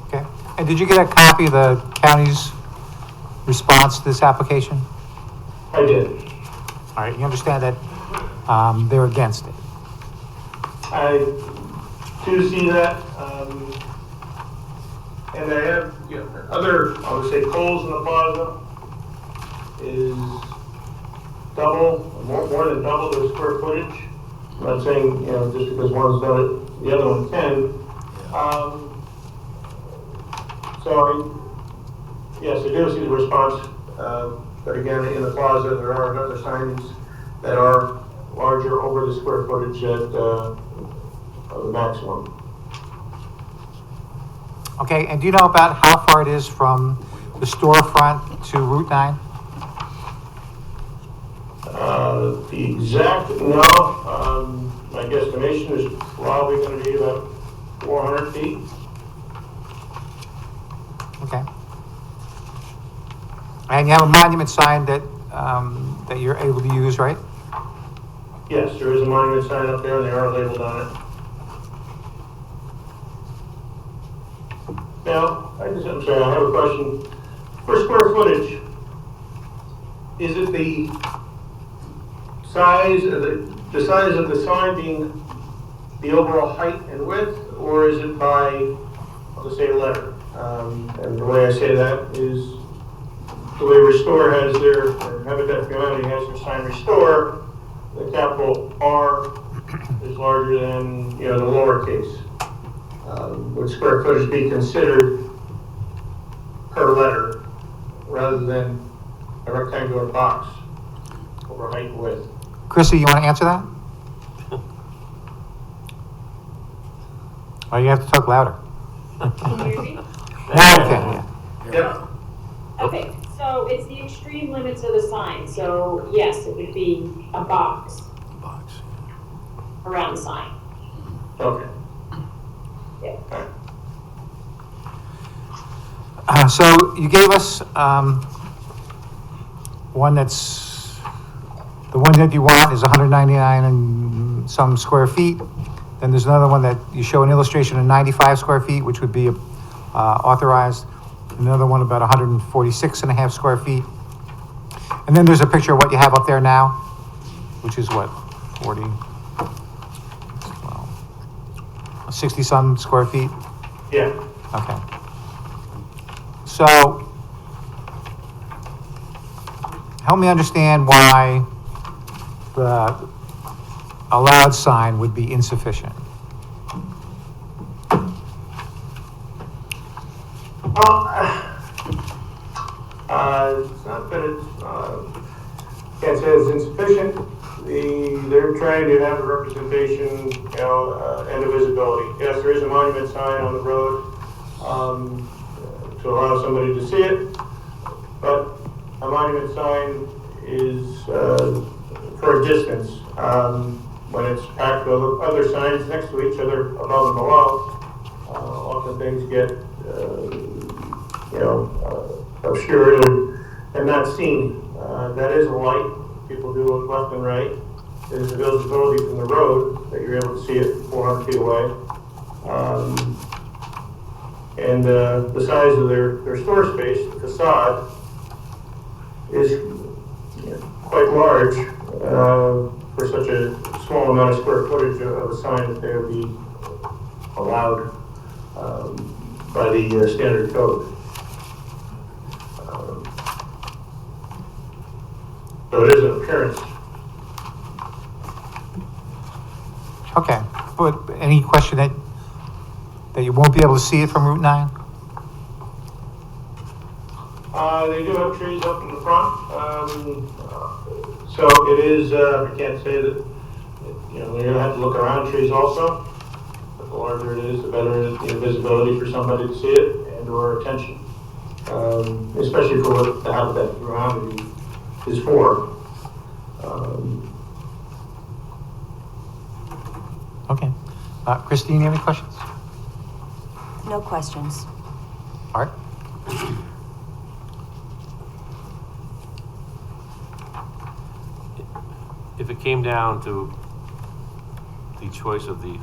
Okay. And did you get a copy of the county's response to this application? I did. All right, you understand that they're against it? I do see that, and I have other, I would say, Kohl's in the plaza is more than double the square footage. I'm not saying, you know, just because one's done it, the other one can. Yes, I do see the response, but again, in the plaza, there are other signs that are larger over the square footage at the maximum. Okay, and do you know about how far it is from the storefront to Route 9? The exact, no, my guesstimation is probably going to be about 400 feet. Okay. And you have a monument sign that, that you're able to use, right? Yes, there is a monument sign up there and they are labeled on it. Now, I'm sorry, I have a question. For square footage, is it the size of the sign being the overall height and width, or is it by, let's say, letter? And the way I say that is the way Restore has their, or Habitat for Humanity has their sign Restore, the capital R is larger than, you know, the lowercase. Would square footage be considered per letter rather than a rectangular box over height and width? Chrissy, you want to answer that? Oh, you have to talk louder. Can you hear me? Now you can, yeah. Yep. Okay, so it's the extreme limits of the sign, so yes, it would be a box around the sign. Okay. Yeah. So you gave us one that's, the one that you want is 199 and some square feet. Then there's another one that you show an illustration of 95 square feet, which would be authorized. Another one about 146 and a half square feet. And then there's a picture of what you have up there now, which is what, 40, well, 60 some square feet? Yeah. Okay. So, help me understand why the allowed sign would be insufficient. It's not that it's, can't say it's insufficient. They're trying to have a representation, you know, and a visibility. Yes, there is a monument sign on the road to allow somebody to see it, but a monument sign is for a distance. When it's packed with other signs next to each other, above and below, often things get, you know, obscured and not seen. That is a light. People do look left and right. There's a visibility from the road that you're able to see it 400 feet away. And the size of their store space, the facade, is quite large for such a small amount of square footage of a sign that they would be allowed by the standard code. So it is an appearance. Okay, but any question that you won't be able to see it from Route 9? They do have trees up in the front, so it is, I can't say that, you know, you're gonna have to look around trees also. But the larger it is, the better the visibility for somebody to see it and or attention. Especially for what the Habitat for Humanity is for. Okay. Christine, you have any questions? No questions. Art? If it came down to the choice of the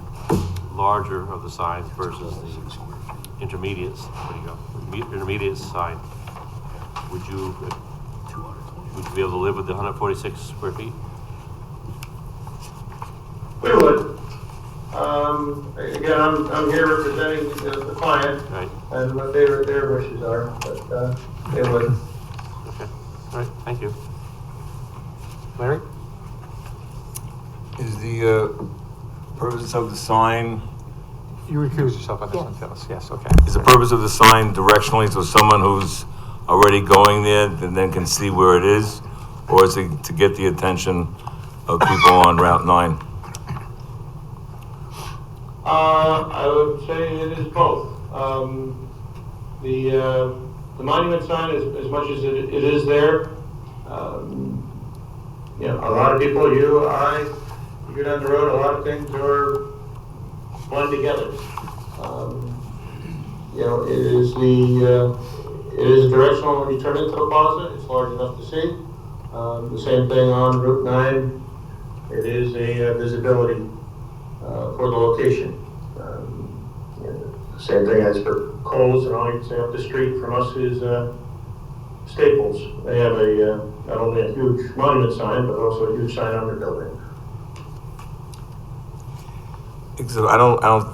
larger of the signs versus the intermediate, there you go, intermediate sign, would you be able to live with the 146 square feet? We would. Again, I'm here representing the client Right. and what their wishes are, but they would. Okay, all right, thank you. Larry? Is the purpose of the sign, You recuse yourself on this one, Phyllis. Yes, okay. is the purpose of the sign directionally so someone who's already going there and then can see where it is? Or is it to get the attention of people on Route 9? I would say it is both. The monument sign, as much as it is there, you know, a lot of people, you, I, you go down the road, a lot of things are blend together. You know, it is directional when you turn into the plaza. It's large enough to see. The same thing on Route 9. It is a visibility for the location. You know, same thing as for Kohl's, and all you can say up the street from us is Staples. They have not only a huge monument sign, but also a huge sign on their building. Except I don't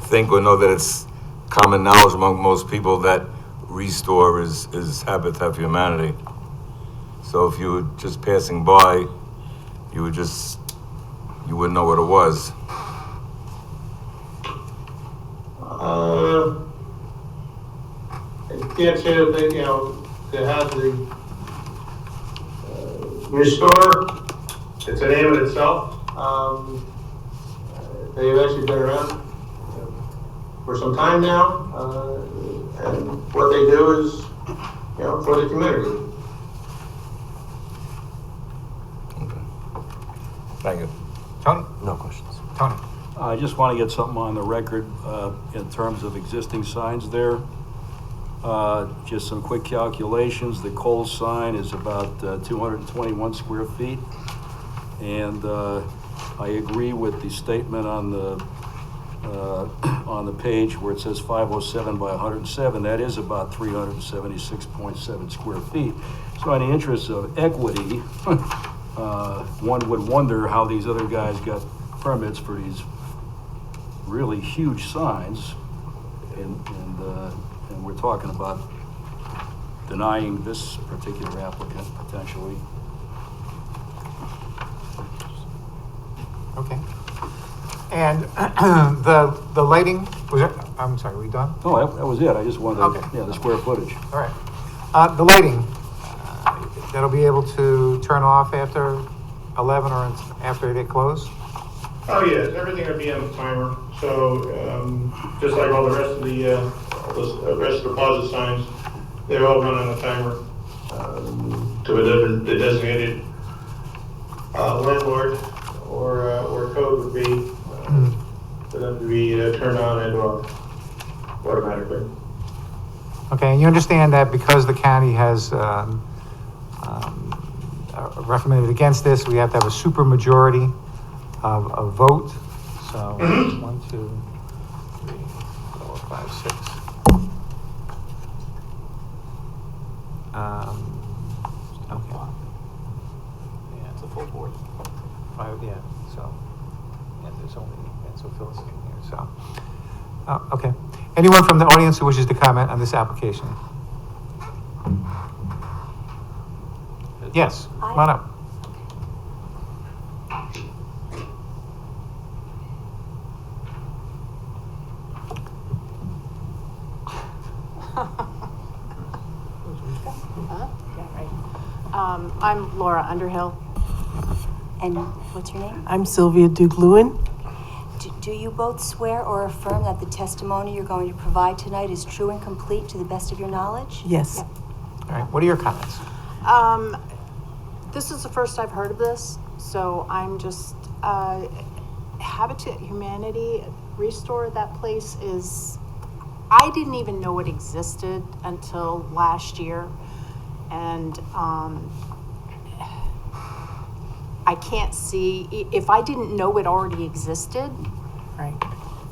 think or know that it's common knowledge among most people that Restore is Habitat for Humanity. So if you were just passing by, you wouldn't know what it was. I can't say that they, you know, they have the Restore. It's a name in itself. They've actually been around for some time now, and what they do is, you know, for the community. Thank you. Tony? No questions. Tony? I just want to get something on the record in terms of existing signs there. Just some quick calculations. The Kohl's sign is about 221 square feet. And I agree with the statement on the page where it says 507 by 107. That is about 376.7 square feet. So in the interest of equity, one would wonder how these other guys got permits for these really huge signs, and we're talking about denying this particular applicant potentially. Okay. And the lighting, was it, I'm sorry, are we done? No, that was it. I just wanted, Okay. the square footage. All right. The lighting, that'll be able to turn off after 11 or after they close? Oh yes, everything would be on the timer. So just like all the rest of the plaza signs, they're all run on a timer to the designated landlord or code would be for them to be turned on and off automatically. Okay, and you understand that because the county has recommended against this, we have to have a supermajority of a vote. So 1, 2, 3, 4, 5, 6. Okay. Yeah, it's a full board. 5, yeah. So, yeah, there's only, and so Phyllis is in here. So, okay. Anyone from the audience who wishes to comment on this application? Yes, come on up. I'm Laura Underhill. And what's your name? I'm Sylvia Duke-Lewin. Do you both swear or affirm that the testimony you're going to provide tonight is true and complete to the best of your knowledge? Yes. All right, what are your comments? This is the first I've heard of this, so I'm just, Habitat Humanity, Restore, that place is, I didn't even know it existed until last year. And I can't see, if I didn't know it already existed, Right.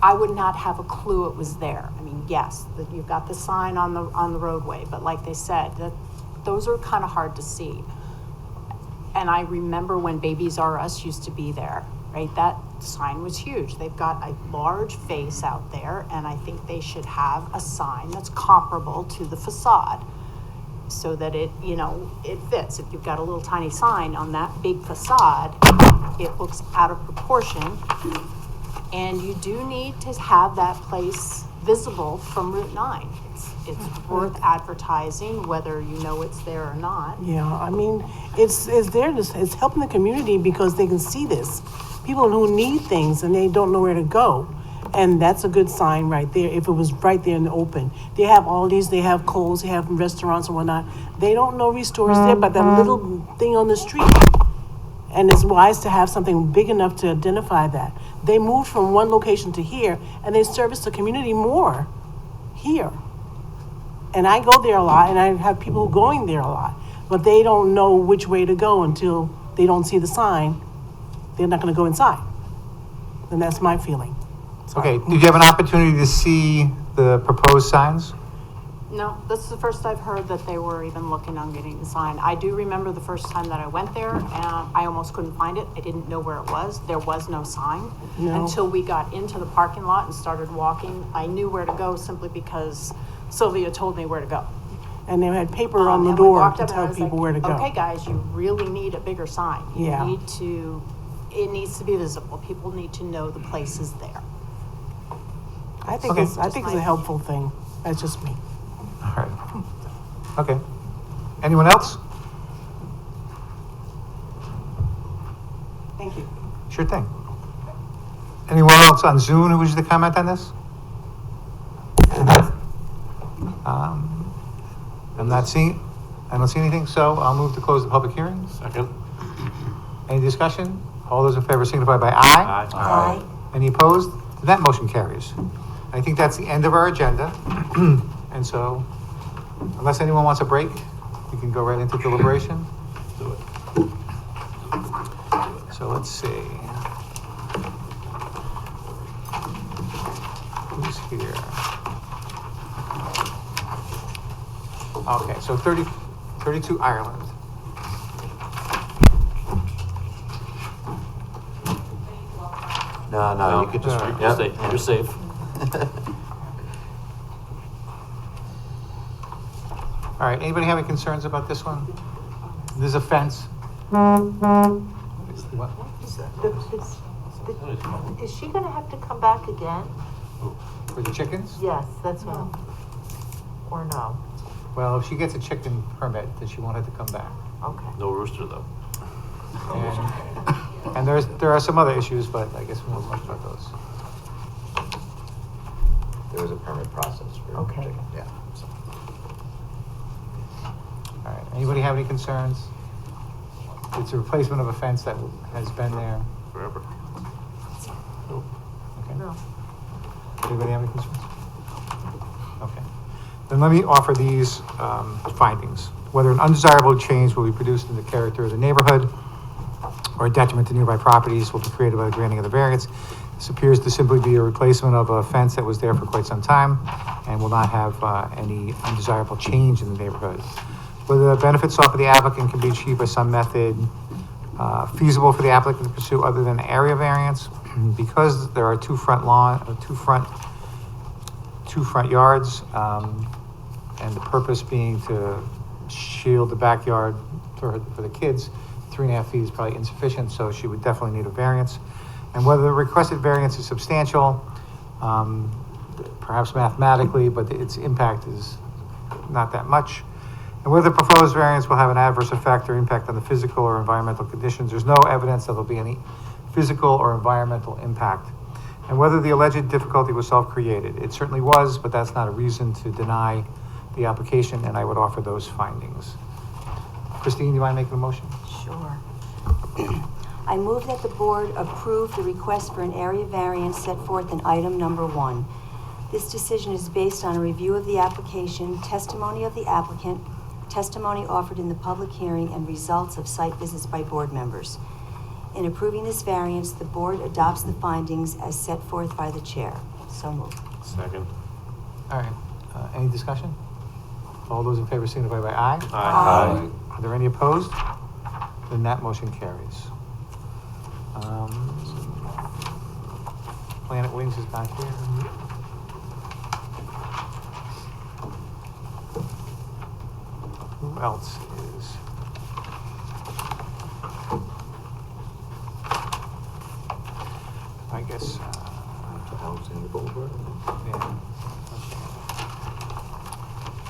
I would not have a clue it was there. I mean, yes, that you've got the sign on the roadway, but like they said, those are kind of hard to see. And I remember when Babies R Us used to be there, right? That sign was huge. They've got a large face out there, and I think they should have a sign that's comparable to the facade. so that it, you know, it fits. If you've got a little tiny sign on that big facade, it looks out of proportion. And you do need to have that place visible from Route 9. It's worth advertising, whether you know it's there or not. Yeah, I mean, it's there, it's helping the community because they can see this. People who need things and they don't know where to go. And that's a good sign right there, if it was right there in the open. They have Aldi's, they have Kohl's, they have restaurants and whatnot. They don't know Restore's there, but that little thing on the street. And it's wise to have something big enough to identify that. They moved from one location to here, and they service the community more here. And I go there a lot, and I have people going there a lot, but they don't know which way to go until they don't see the sign. They're not gonna go inside. And that's my feeling. Okay, did you have an opportunity to see the proposed signs? No, this is the first I've heard that they were even looking on getting the sign. I do remember the first time that I went there, and I almost couldn't find it. I didn't know where it was. There was no sign. No. Until we got into the parking lot and started walking. I knew where to go simply because Sylvia told me where to go. And they had paper on the And we door walked to up and I tell was people like, where to go. Okay, guys, you really need a bigger sign. Yeah. It needs to be visible. People need to know the place is there. I think Okay. it's a helpful thing. That's just me. All right. Okay. Anyone else? Thank you. Sure thing. Anyone else on Zoom who wishes to comment on this? I don't see anything, so I'll move to close the public hearing. Second. Any discussion? All those in favor signify by aye. Aye. Any opposed? That motion carries. I think that's the end of our agenda. And so, unless anyone wants a break, we can go right into deliberation. Do it. So let's see. Who's here? Okay, so 32 Ireland. No, you could just, You're safe. All right, anybody have any concerns about this one? This is a fence. What? Is she gonna have to come back again? For the chickens? Yes, that's what, or no? Well, if she gets a chicken permit, then she won't have to come back. Okay. No rooster, though. And there are some other issues, but I guess we won't talk about those. there is a permit process for. Okay. Yeah. All right, anybody have any concerns? It's a replacement of a fence that has been there. Forever. Okay. No. Anybody have any concerns? Okay. Then let me offer these findings. Whether an undesirable change will be produced in the character of the neighborhood or a detriment to nearby properties will be created by the granting of the variance. This appears to simply be a replacement of a fence that was there for quite some time and will not have any undesirable change in the neighborhood. Whether the benefits offered the applicant can be achieved by some method feasible for the applicant to pursue other than area variance, because there are two front yards, and the purpose being to shield the backyard for the kids. 3.5 feet is probably insufficient, so she would definitely need a variance. And whether the requested variance is substantial, perhaps mathematically, but its impact is not that much. And whether the proposed variance will have an adverse effect or impact on the physical or environmental conditions, there's no evidence that there'll be any physical or environmental impact. And whether the alleged difficulty was self-created. It certainly was, but that's not a reason to deny the application, and I would offer those findings. Christine, do you mind making a motion? Sure. I move that the board approve the request for an area variance set forth in item number 1. This decision is based on a review of the application, testimony of the applicant, testimony offered in the public hearing, and results of site visits by board members. In approving this variance, the board adopts the findings as set forth by the chair. So moved. Second. All right, any discussion? All those in favor signify by aye. Aye. Are there any opposed? Then that motion carries. Planet Wings is back here. else is? I guess, Alexander Boulevard. yeah.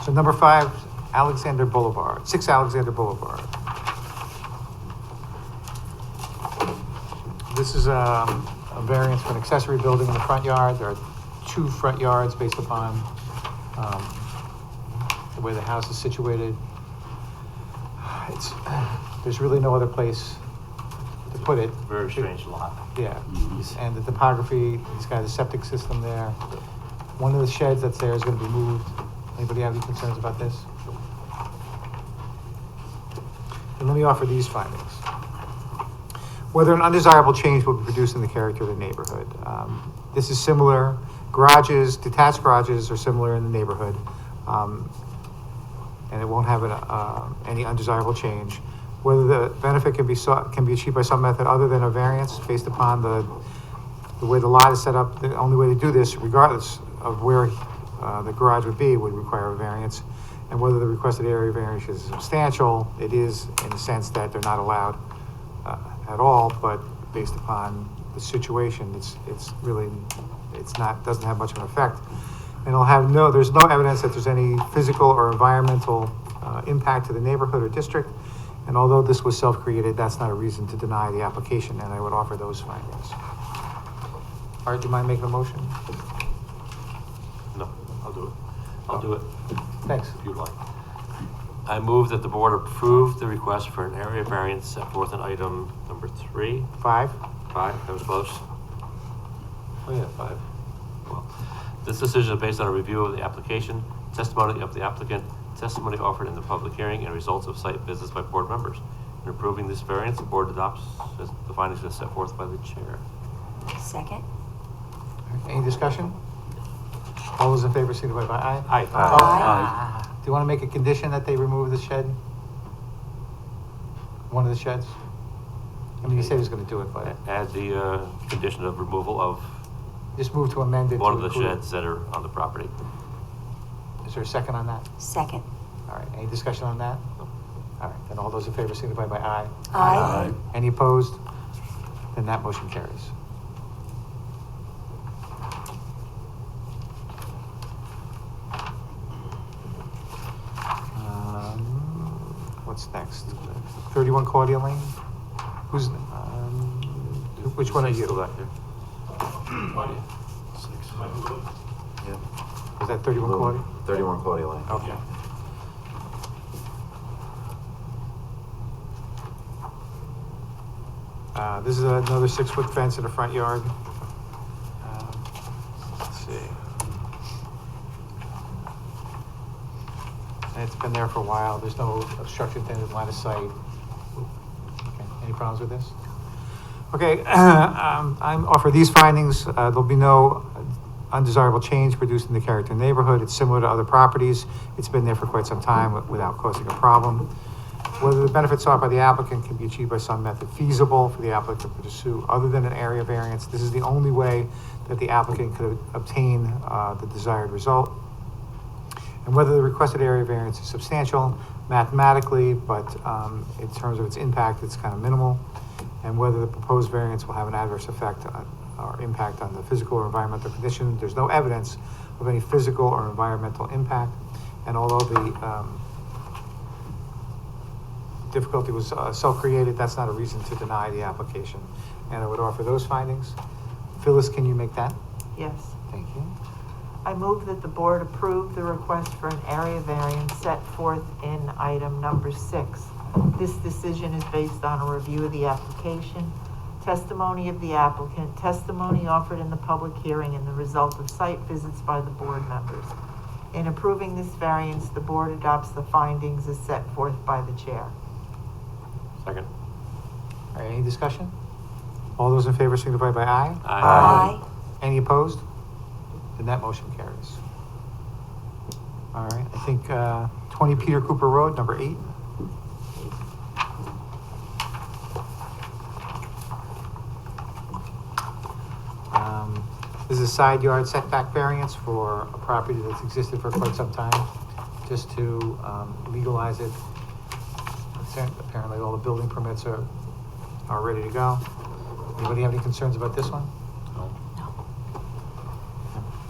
So number 5, Alexander Boulevard, 6 Alexander Boulevard. This is a variance for an accessory building in the front yard. There are 2 front yards based upon the way the house is situated. There's really no other place to put it. Very strange lot. Yeah, and the topography, he's got a septic system there. One of the sheds that's there is gonna be moved. Anybody have any concerns about this? And let me offer these findings. Whether an undesirable change will be produced in the character of the neighborhood. This is similar, garages, detached garages are similar in the neighborhood. And it won't have any undesirable change. Whether the benefit can be achieved by some method other than a variance based upon the way the lot is set up. The only way to do this, regardless of where the garage would be, would require a variance. And whether the requested area variance is substantial, it is in the sense that they're not allowed at all, but based upon the situation, doesn't have much of an effect. And there's no evidence that there's any physical or environmental impact to the neighborhood or district. And although this was self-created, that's not a reason to deny the application, and I would offer those findings. Art, do you mind making a motion? No, I'll do it. I'll do it. Thanks. If you'd like. I move that the board approve the request for an area variance set forth in item number 3. 5. 5, that was close. Oh yeah, 5. Well, this decision is based on a review of the application, testimony of the applicant, testimony offered in the public hearing, and results of site visits by board members. In approving this variance, the board adopts the findings as set forth by the chair. Second? Any discussion? All those in favor, signify by aye. Aye. Aye. Do you want to make a condition that they remove the shed? One of the sheds? I mean, you said he's going to do it, but Add the condition of removal of just move to amend it. one to of the include- sheds that are on the property. Is there a second on that? Second. All right, any discussion on that? All right, then all those in favor signify by aye. Aye. Any opposed? Then that motion carries. What's next? 31 Claudia Lane? Which one are you? Still back there. Yeah. Is that 31 Claudia? 31 Claudia Lane. Okay. This is another 6-foot fence in the front yard. Let's see. And it's been there for a while. There's no obstruction to the line of sight. Okay, any problems with this? Okay, I offer these findings. There'll be no undesirable change produced in the character of the neighborhood. It's similar to other properties. It's been there for quite some time without causing a problem. Whether the benefits sought by the applicant can be achieved by some method feasible for the applicant to pursue other than an area variance. This is the only way that the applicant could obtain the desired result. And whether the requested area variance is substantial mathematically, but in terms of its impact, it's kind of minimal. And whether the proposed variance will have an adverse effect or impact on the physical or environmental condition. There's no evidence of any physical or environmental impact. And although the difficulty was self-created, that's not a reason to deny the application. And I would offer those findings. Phyllis, can you make that? Yes. Thank you. I move that the board approve the request for an area variance set forth in item number 6. This decision is based on a review of the application, testimony of the applicant, testimony offered in the public hearing, and the result of site visits by the board members. In approving this variance, the board adopts the findings as set forth by the chair. Second. All right, any discussion? All those in favor signify by aye. Aye. Any opposed? Then that motion carries. All right, I think 20 Peter Cooper Road, number 8. This is a side yard setback variance for a property that's existed for quite some time, just to legalize it Apparently, all the building permits are ready to go. Anybody have any concerns about this one? No.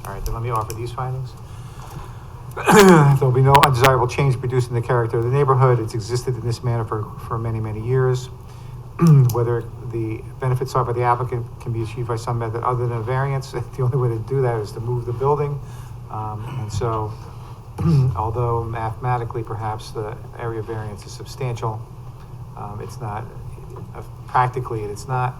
All right, then let me offer these findings. There'll be no undesirable change produced in the character of the neighborhood. It's existed in this manner for many, many years. Whether the benefits sought by the applicant can be achieved by some method other than a variance, the only way to do that is to move the building. And so, although mathematically perhaps the area variance is substantial, it's not, practically it's not.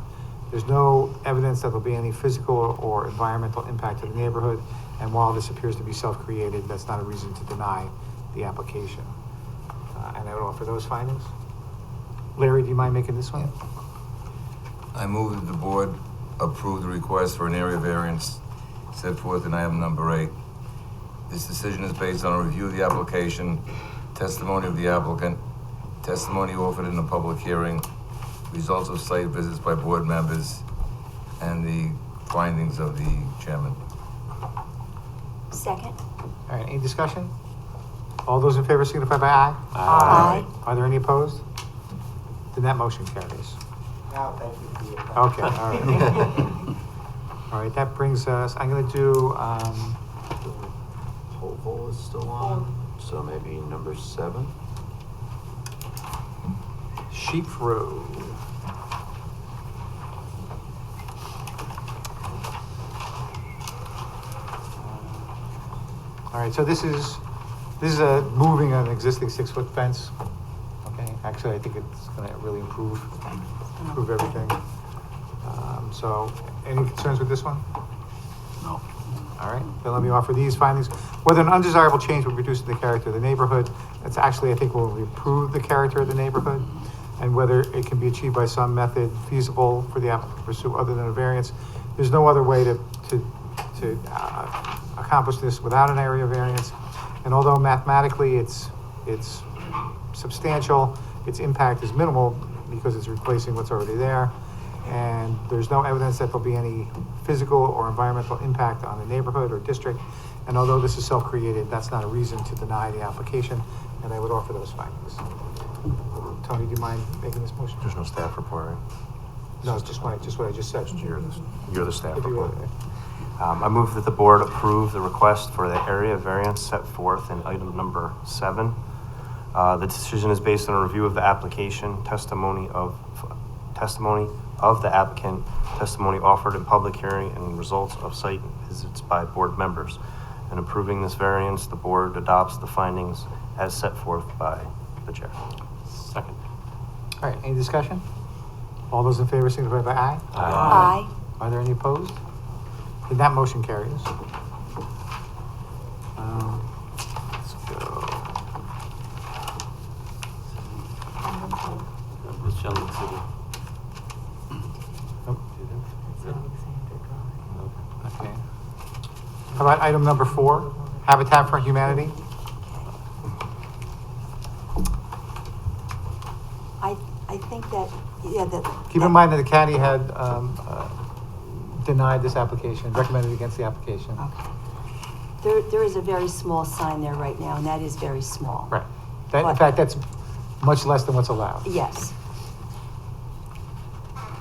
There's no evidence that there'll be any physical or environmental impact to the neighborhood. And while this appears to be self-created, that's not a reason to deny the application. And I would offer those findings. Larry, do you mind making this one? I move that the board approve the request for an area variance set forth in item number 8. This decision is based on a review of the application, testimony of the applicant, testimony offered in a public hearing, results of site visits by board members, and the findings of the chairman. Second? All right, any discussion? All those in favor signify by aye. Aye. Are there any opposed? Then that motion carries. Now, thank you for your time. Okay, all right. All right, that brings us, I'm gonna do, Hopeful is still on, so maybe number 7. Sheep Road. All right, so this is a moving an existing 6-foot fence. Okay, actually, I think it's gonna really improve everything. So, any concerns with this one? No. All right, then let me offer these findings. Whether an undesirable change will reduce the character of the neighborhood, that's actually, I think, will improve the character of the neighborhood, and whether it can be achieved by some method feasible for the applicant to pursue other than a variance. There's no other way to accomplish this without an area variance. And although mathematically it's substantial, its impact is minimal because it's replacing what's already there. And there's no evidence that there'll be any physical or environmental impact on the neighborhood or district. And although this is self-created, that's not a reason to deny the application, and I would offer those findings. Tony, do you mind making this motion? There's no staff report, right? No, it's just what I just said. You're the staff If you report. would. I move that the board approve the request for the area variance set forth in item number 7. The decision is based on a review of the application, testimony of the applicant, testimony offered in public hearing, and results of site visits by board members. In approving this variance, the board adopts the findings as set forth by the chair. Second. All right, any discussion? All those in favor signify by aye. Aye. Are there any opposed? Then that motion carries. Let's go. This gentleman, city. Nope. Okay. How about item number 4, Habitat for Humanity? I think that, yeah, that. Keep in mind that the county had denied this application, recommended against the application. There is a very small sign there right now, and that is very small. Right. That, in fact, that's much less than what's allowed. Yes.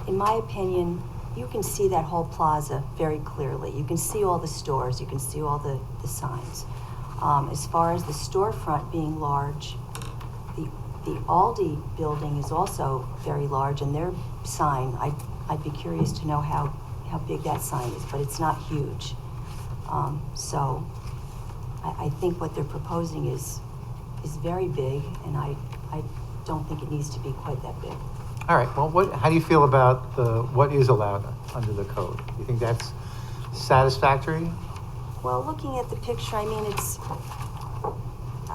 In my opinion, you can see that whole plaza very clearly. You can see all the stores, you can see all the signs. As far as the storefront being large, the Aldi building is also very large, and their sign, I'd be curious to know how big that sign is, but it's not huge. So I think what they're proposing is very big, and I don't think it needs to be quite that big. All right, well, how do you feel about what is allowed under the code? You think that's satisfactory? Well, looking at the picture, I mean,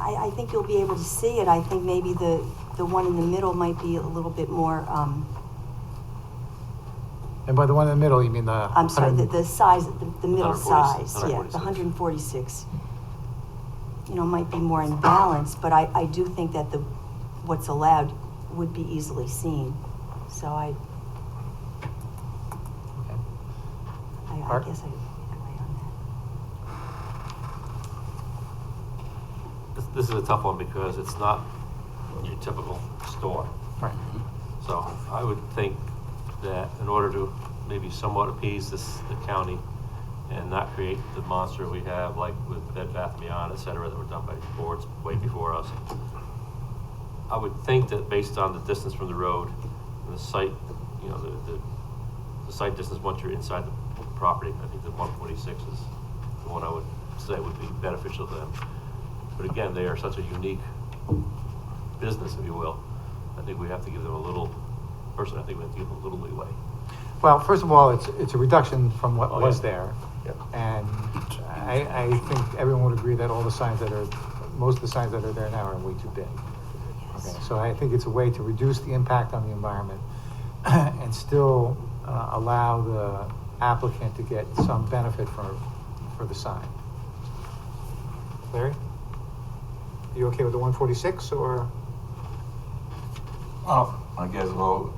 I think you'll be able to see it. I think maybe the one in the middle might be a little bit more, And by the one in the middle, you mean the... I'm sorry, the size, the middle 146, size, yeah, the 146. You know, might be more in balance, but I do think that what's allowed would be easily seen. So I guess I agree on that. This is a tough one because it's not your typical store. Right. So I would think that in order to maybe somewhat appease the county and not create the monster we have, like with Bed Bath & Beyond, et cetera, that were done by boards way before us, I would think that based on the distance from the road and the site, you know, the site distance once you're inside the property, I think the 146 is the one I would say would be beneficial to them. But again, they are such a unique business, if you will. I think we have to give them a little, personally, I think we have to give them a little leeway. Well, first of all, it's a reduction from what Oh, was yeah. there. And I think everyone would agree that all the signs that are, most of the signs that are there now are way too big. Okay, so I think it's a way to reduce the impact on the environment and still allow the applicant to get some benefit for the sign. Larry? Are you okay with the 146 or? Oh, I guess, well,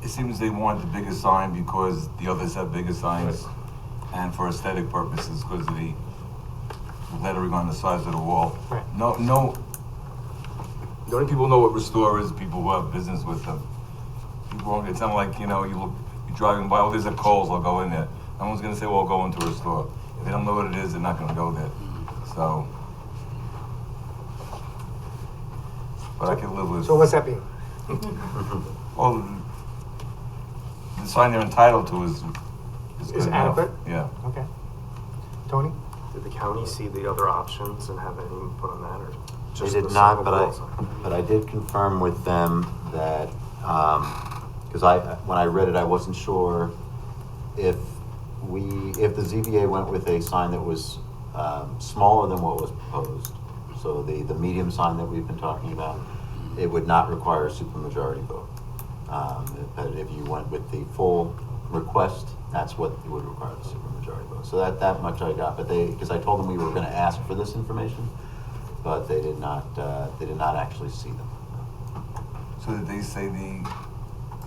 it seems they want the biggest sign because the others have bigger signs, and for aesthetic purposes, because of the lettering on the sides of the wall. Right. No, the only people who know what Restore is people who have business with them. People, it's not like, you know, you're driving by, oh, there's a Kohl's, I'll go in there. No one's gonna say, well, I'll go into Restore. If they don't know what it is, they're not gonna go there. So, but I can live with. So what's that mean? Well, the sign they're entitled to is Is good enough. adequate? Yeah. Okay. Tony? Did the county see the other options and have any input on that, or They just did the not, single but wall sign? I did confirm with them that, because when I read it, I wasn't sure if the ZBA went with a sign that was smaller than what was proposed. So the medium sign that we've been talking about, it would not require a supermajority vote. But if you went with the full request, that's what it would require the supermajority vote. So that much I got, but because I told them we were going to ask for this information, but they did not actually see them. So did they say the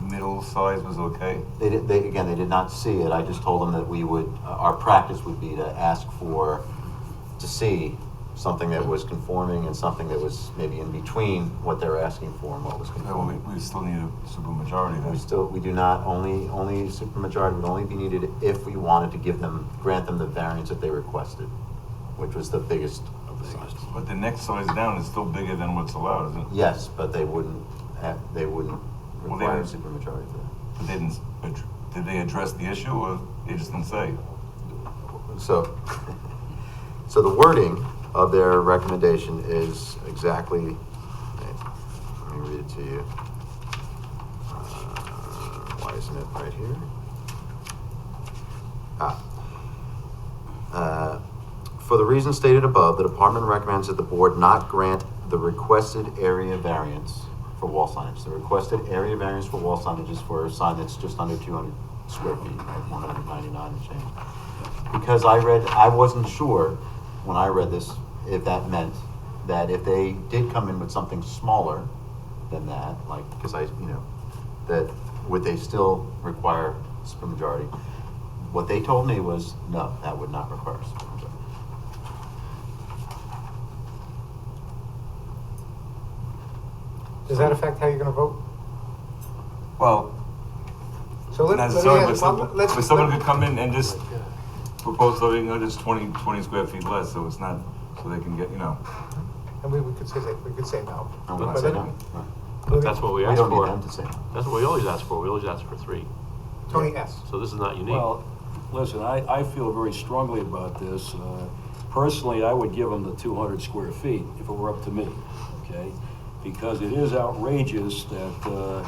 middle size was okay? They did not see it. I just told them that we would, our practice would be to ask to see something that was conforming and something that was maybe in between what they're asking for and what was conforming. We still need a supermajority then. We do not, only supermajority would only be needed if we wanted to grant them the variance that they requested, which was the biggest of the sizes. But the next size down is still bigger than what's allowed, isn't it? Yes, but they wouldn't require a supermajority for that. But did they address the issue, or they just didn't say? So the wording of their recommendation is exactly, let me read it to you. Why isn't it right here? For the reasons stated above, the department recommends that the board not grant the requested area variance for wall signage. The requested area variance for wall signage is for a sign that's just under 200 square feet, right, 199 and change. Because I wasn't sure when I read this, if that meant that if they did come in with something smaller than that, like, because that would they still require supermajority? What they told me was, no, that would not require supermajority. Does that affect how you're gonna vote? Well, So not necessarily, but let's. someone could come in and just propose something, just 20 square feet less, so it's not, so they can get, And we could say no. And we But would say then- no. But that's what we We asked don't need for. them to say no. That's what we always ask for. We always ask for 3. Tony, yes. So this is not unique. Well, listen, I feel very strongly about this. Personally, I would give them the 200 square feet if it were up to me, okay? Because it is outrageous that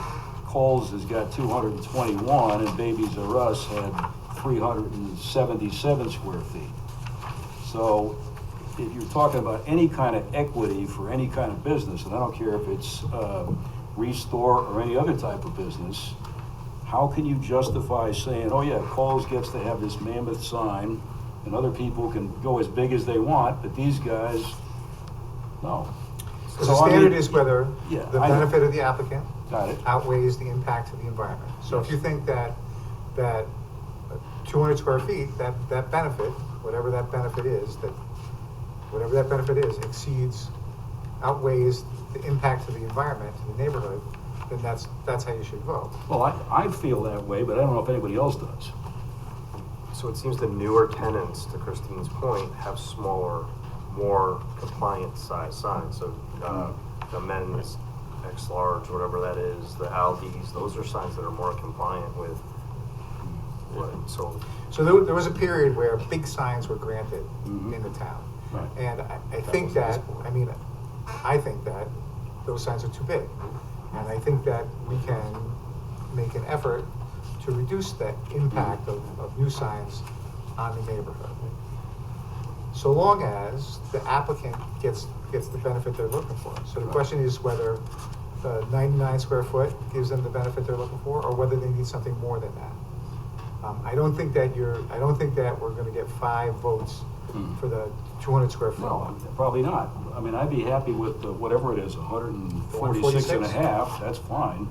Kohl's has got 221 and Babies R Us had 377 square feet. So if you're talking about any kind of equity for any kind of business, and I don't care if it's Restore or any other type of business, how can you justify saying, oh yeah, Kohl's gets to have this mammoth sign and other people can go as big as they want, but these guys, no. So the standard is whether Yeah, the I know. benefit of the applicant Got it. outweighs the impact of the environment. So if you think that 200 square feet, that benefit, whatever that benefit is, exceeds outweighs the impact to the environment, to the neighborhood, then that's how you should vote. Well, I feel that way, but I don't know if anybody else does. So it seems the newer tenants, to Christine's point, have smaller, more compliant size signs. So, the men's X large, whatever that is, the Aldi's, those are signs that are more compliant with what, so. So there was a period where big signs were granted in the town. Right. And I think that, I think that those signs are too big. And I think that we can make an effort to reduce the impact of new signs on the neighborhood. So long as the applicant gets the benefit they're looking for. So the question is whether the 99 square foot gives them the benefit they're looking for, or whether they need something more than that. I don't think that we're gonna get 5 votes for the 200 square foot. No, probably not. I mean, I'd be happy with whatever it is, 146 and a half, that's fine.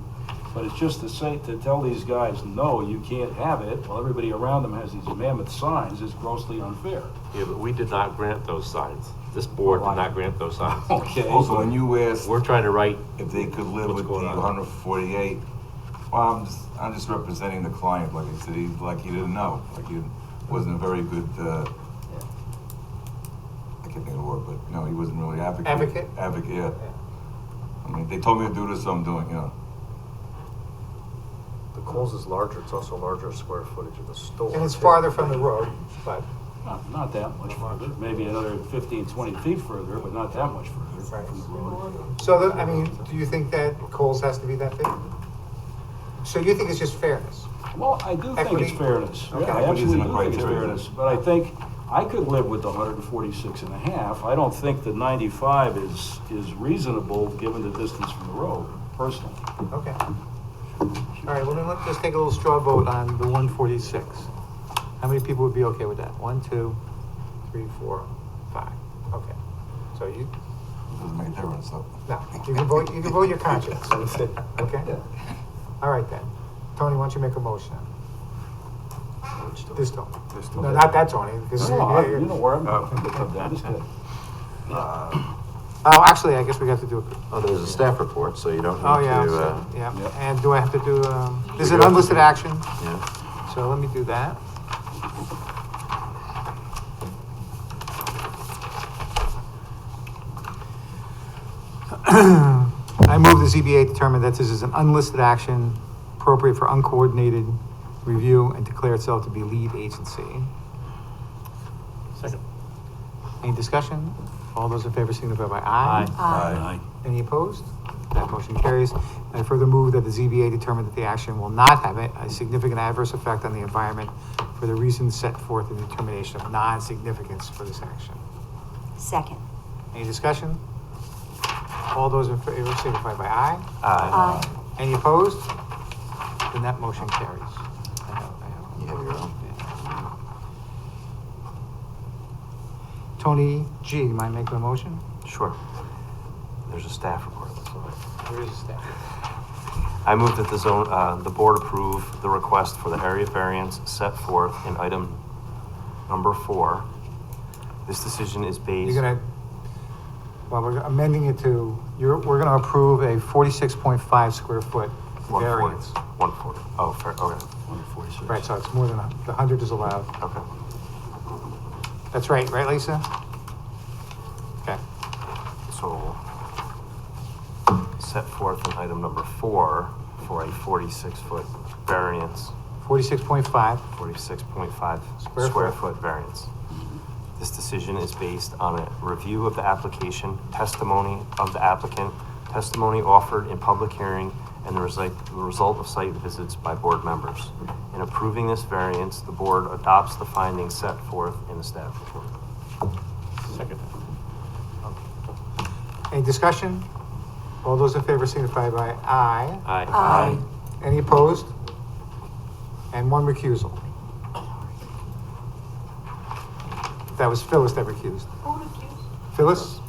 But it's just to tell these guys, no, you can't have it, while everybody around them has these mammoth signs, is grossly unfair. Yeah, but we did not grant those signs. This board did not grant those signs. Okay. Also, when you asked We're trying to write. if they could live What's with the going on? 148, well, I'm just representing the client, like I said, he didn't know, like he wasn't a very good, I can't think of the word, but, he wasn't really advocate. Advocate? Advocate, yeah. I mean, they told me to do this, so I'm doing, The Kohl's is larger, it's also larger square footage of the store. And it's too. farther from the road, but. Not that much further, maybe another 15, 20 feet further, but not that much further Right. from the road. So, do you think that Kohl's has to be that big? So you think it's just fairness? Well, I do think Equity? it's fairness. Okay. Yeah, I Equity's in absolutely the do think it's criteria. fairness. But I think I could live with the 146 and a half. I don't think the 95 is reasonable given the distance from the road, personally. Okay. All right, well then let's just take a little straw vote on the 146. How many people would be okay with that? 1, 2, 3, 4, 5. Okay. So you, doesn't make a difference, so. no, you can vote your conscience. Okay? All right then. Tony, why don't you make a motion? This Tony. No, not that Tony, because. You know where I'm going from. That is good. Oh, actually, I guess we have to do. Oh, there's a staff report, so you don't Oh, need yeah, to, so, yeah. And do I have to do, this is an do have to unlisted do- action, yeah. so let me do that. I move the ZBA determine that this is an unlisted action appropriate for uncoordinated review and declare itself to be lead agency. Second. Any discussion? All those in favor signify by aye. Aye. Any opposed? That motion carries. I further move that the ZBA determine that the action will not have a significant adverse effect on the environment for the reasons set forth in the determination of non-significance for this action. Second. Any discussion? All those in favor signify by aye. Aye. Any opposed? Then that motion carries. You have your own. Tony G, you mind making a motion? Sure. There's a staff report. That's all. Where is the staff? I move that the board approve the request for the area variance set forth in item number 4. This decision is based. You're gonna, well, we're amending it to, we're gonna approve a 46.5 square foot 140. variance. 140. Oh, fair, okay. 146. Right, so it's more than, the 100 is allowed. Okay. That's right, Lisa? Okay. So, set forth in item number 4 for a 46-foot variance, 46.5. 46.5 Square square foot. foot variance. This decision is based on a review of the application, testimony of the applicant, testimony offered in public hearing, and the result of site visits by board members. In approving this variance, the board adopts the findings set forth in the staff report. Second. Any discussion? All those in favor signify by aye. Aye. Aye. Any opposed? And 1 recusal. That was Phyllis that recused. Who recused? Phyllis?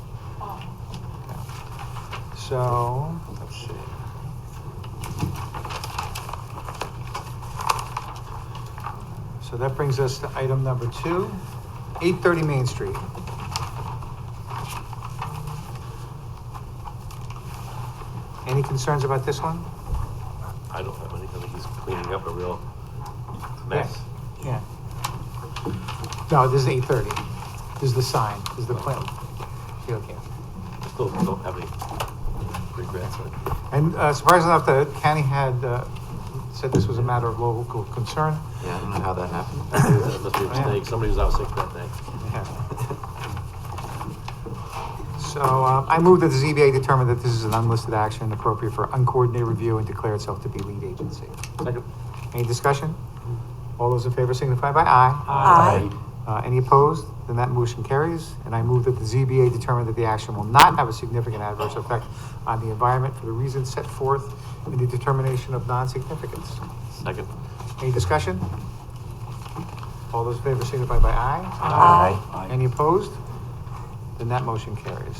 So, let's see. So that brings us to item number 2, 830 Main Street. Any concerns about this one? I don't have any, I think he's cleaning up a real mess. Yeah. No, this is 8:30. This is the sign, this is the plan. Yeah, okay. Still don't have any regrets. And surprisingly enough, the county had said this was a matter of local concern. Yeah, I don't know how that happened. That must be a mistake. Somebody was out sick that day. Yeah. So I move that the ZBA determine that this is an unlisted action appropriate for uncoordinated review and declare itself to be lead agency. Second. Any discussion? All those in favor signify by aye. Aye. Any opposed? Then that motion carries. And I move that the ZBA determine that the action will not have a significant adverse effect on the environment for the reasons set forth in the determination of non-significance. Second. Any discussion? All those in favor signify by aye. Aye. Any opposed? Then that motion carries.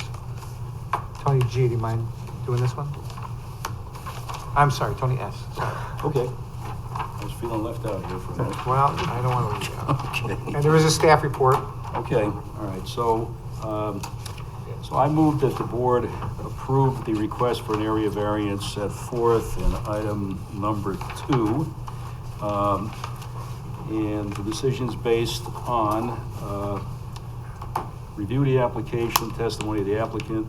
Tony G, do you mind doing this one? I'm sorry, Tony S, sorry. Okay. I was feeling left out here for a minute. Well, I don't want to leave you out. Okay. And there is a staff report. Okay, all right, so I moved that the board approve the request for an area variance set forth in item number 2. And the decision's based on, review the application, testimony of the applicant,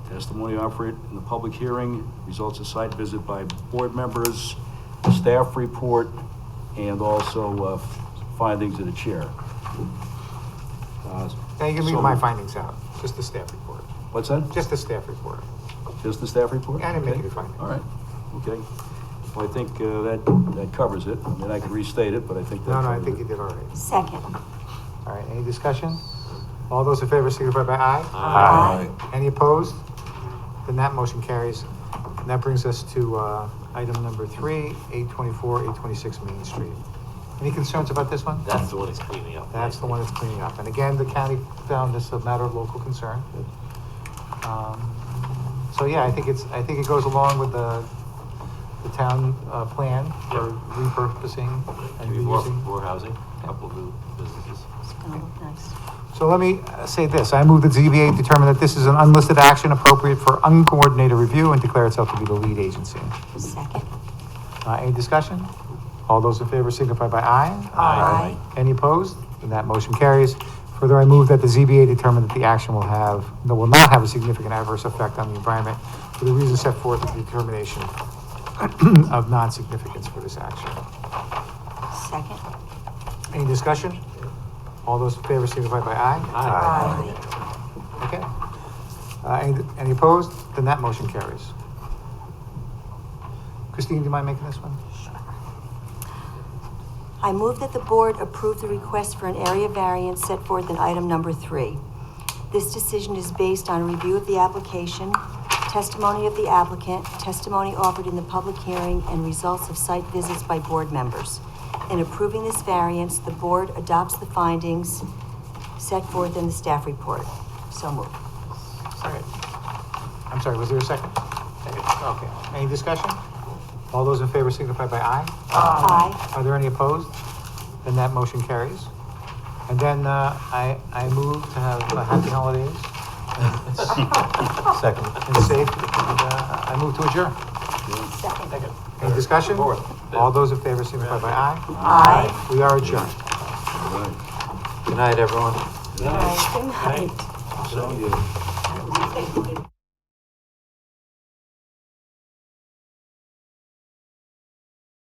testimony offered in the public hearing, results of site visit by board members, staff report, and also findings of the chair. Now you can leave So- my findings out, just the staff report. What's that? Just the staff report. Just the staff report? I didn't make Okay. any findings. All right, okay. Well, I think that covers it. I mean, I could restate it, but I think that No, I covers think it. you did all right. Second. All right, any discussion? All those in favor signify by aye. Aye. Any opposed? Then that motion carries. And that brings us to item number 3, 824, 826 Main Street. Any concerns about this one? That's the one he's cleaning up. That's the one that's cleaning up. And again, the county found this a matter of local concern. So yeah, I think it goes along with the town plan for repurposing and Maybe more reusing. housing, a couple of new businesses. It's gonna look nice. So let me say this. I move that ZBA determine that this is an unlisted action appropriate for uncoordinated review and declare itself to be the lead agency. Second. Any discussion? All those in favor signify by aye. Aye. Any opposed? Then that motion carries. Further, I move that the ZBA determine that the action will not have a significant adverse effect on the environment for the reasons set forth in the determination of non-significance for this action. Second. Any discussion? All those in favor signify by aye. Aye. Okay. Any opposed? Then that motion carries. Christine, do you mind making this one? I move that the board approve the request for an area variance set forth in item number 3. This decision is based on a review of the application, testimony of the applicant, testimony offered in the public hearing, and results of site visits by board members. In approving this variance, the board adopts the findings set forth in the staff report. So moved. Second. I'm sorry, was there a second? Second. Okay. Any discussion? All those in favor signify by aye. Aye. Are there any opposed? Then that motion carries. And then I move to have happy holidays. Second. And safe. And I move to adjourn. Second. Any discussion? All those in favor signify by aye. Aye. We are adjourned. Good night, everyone. Good night. So you.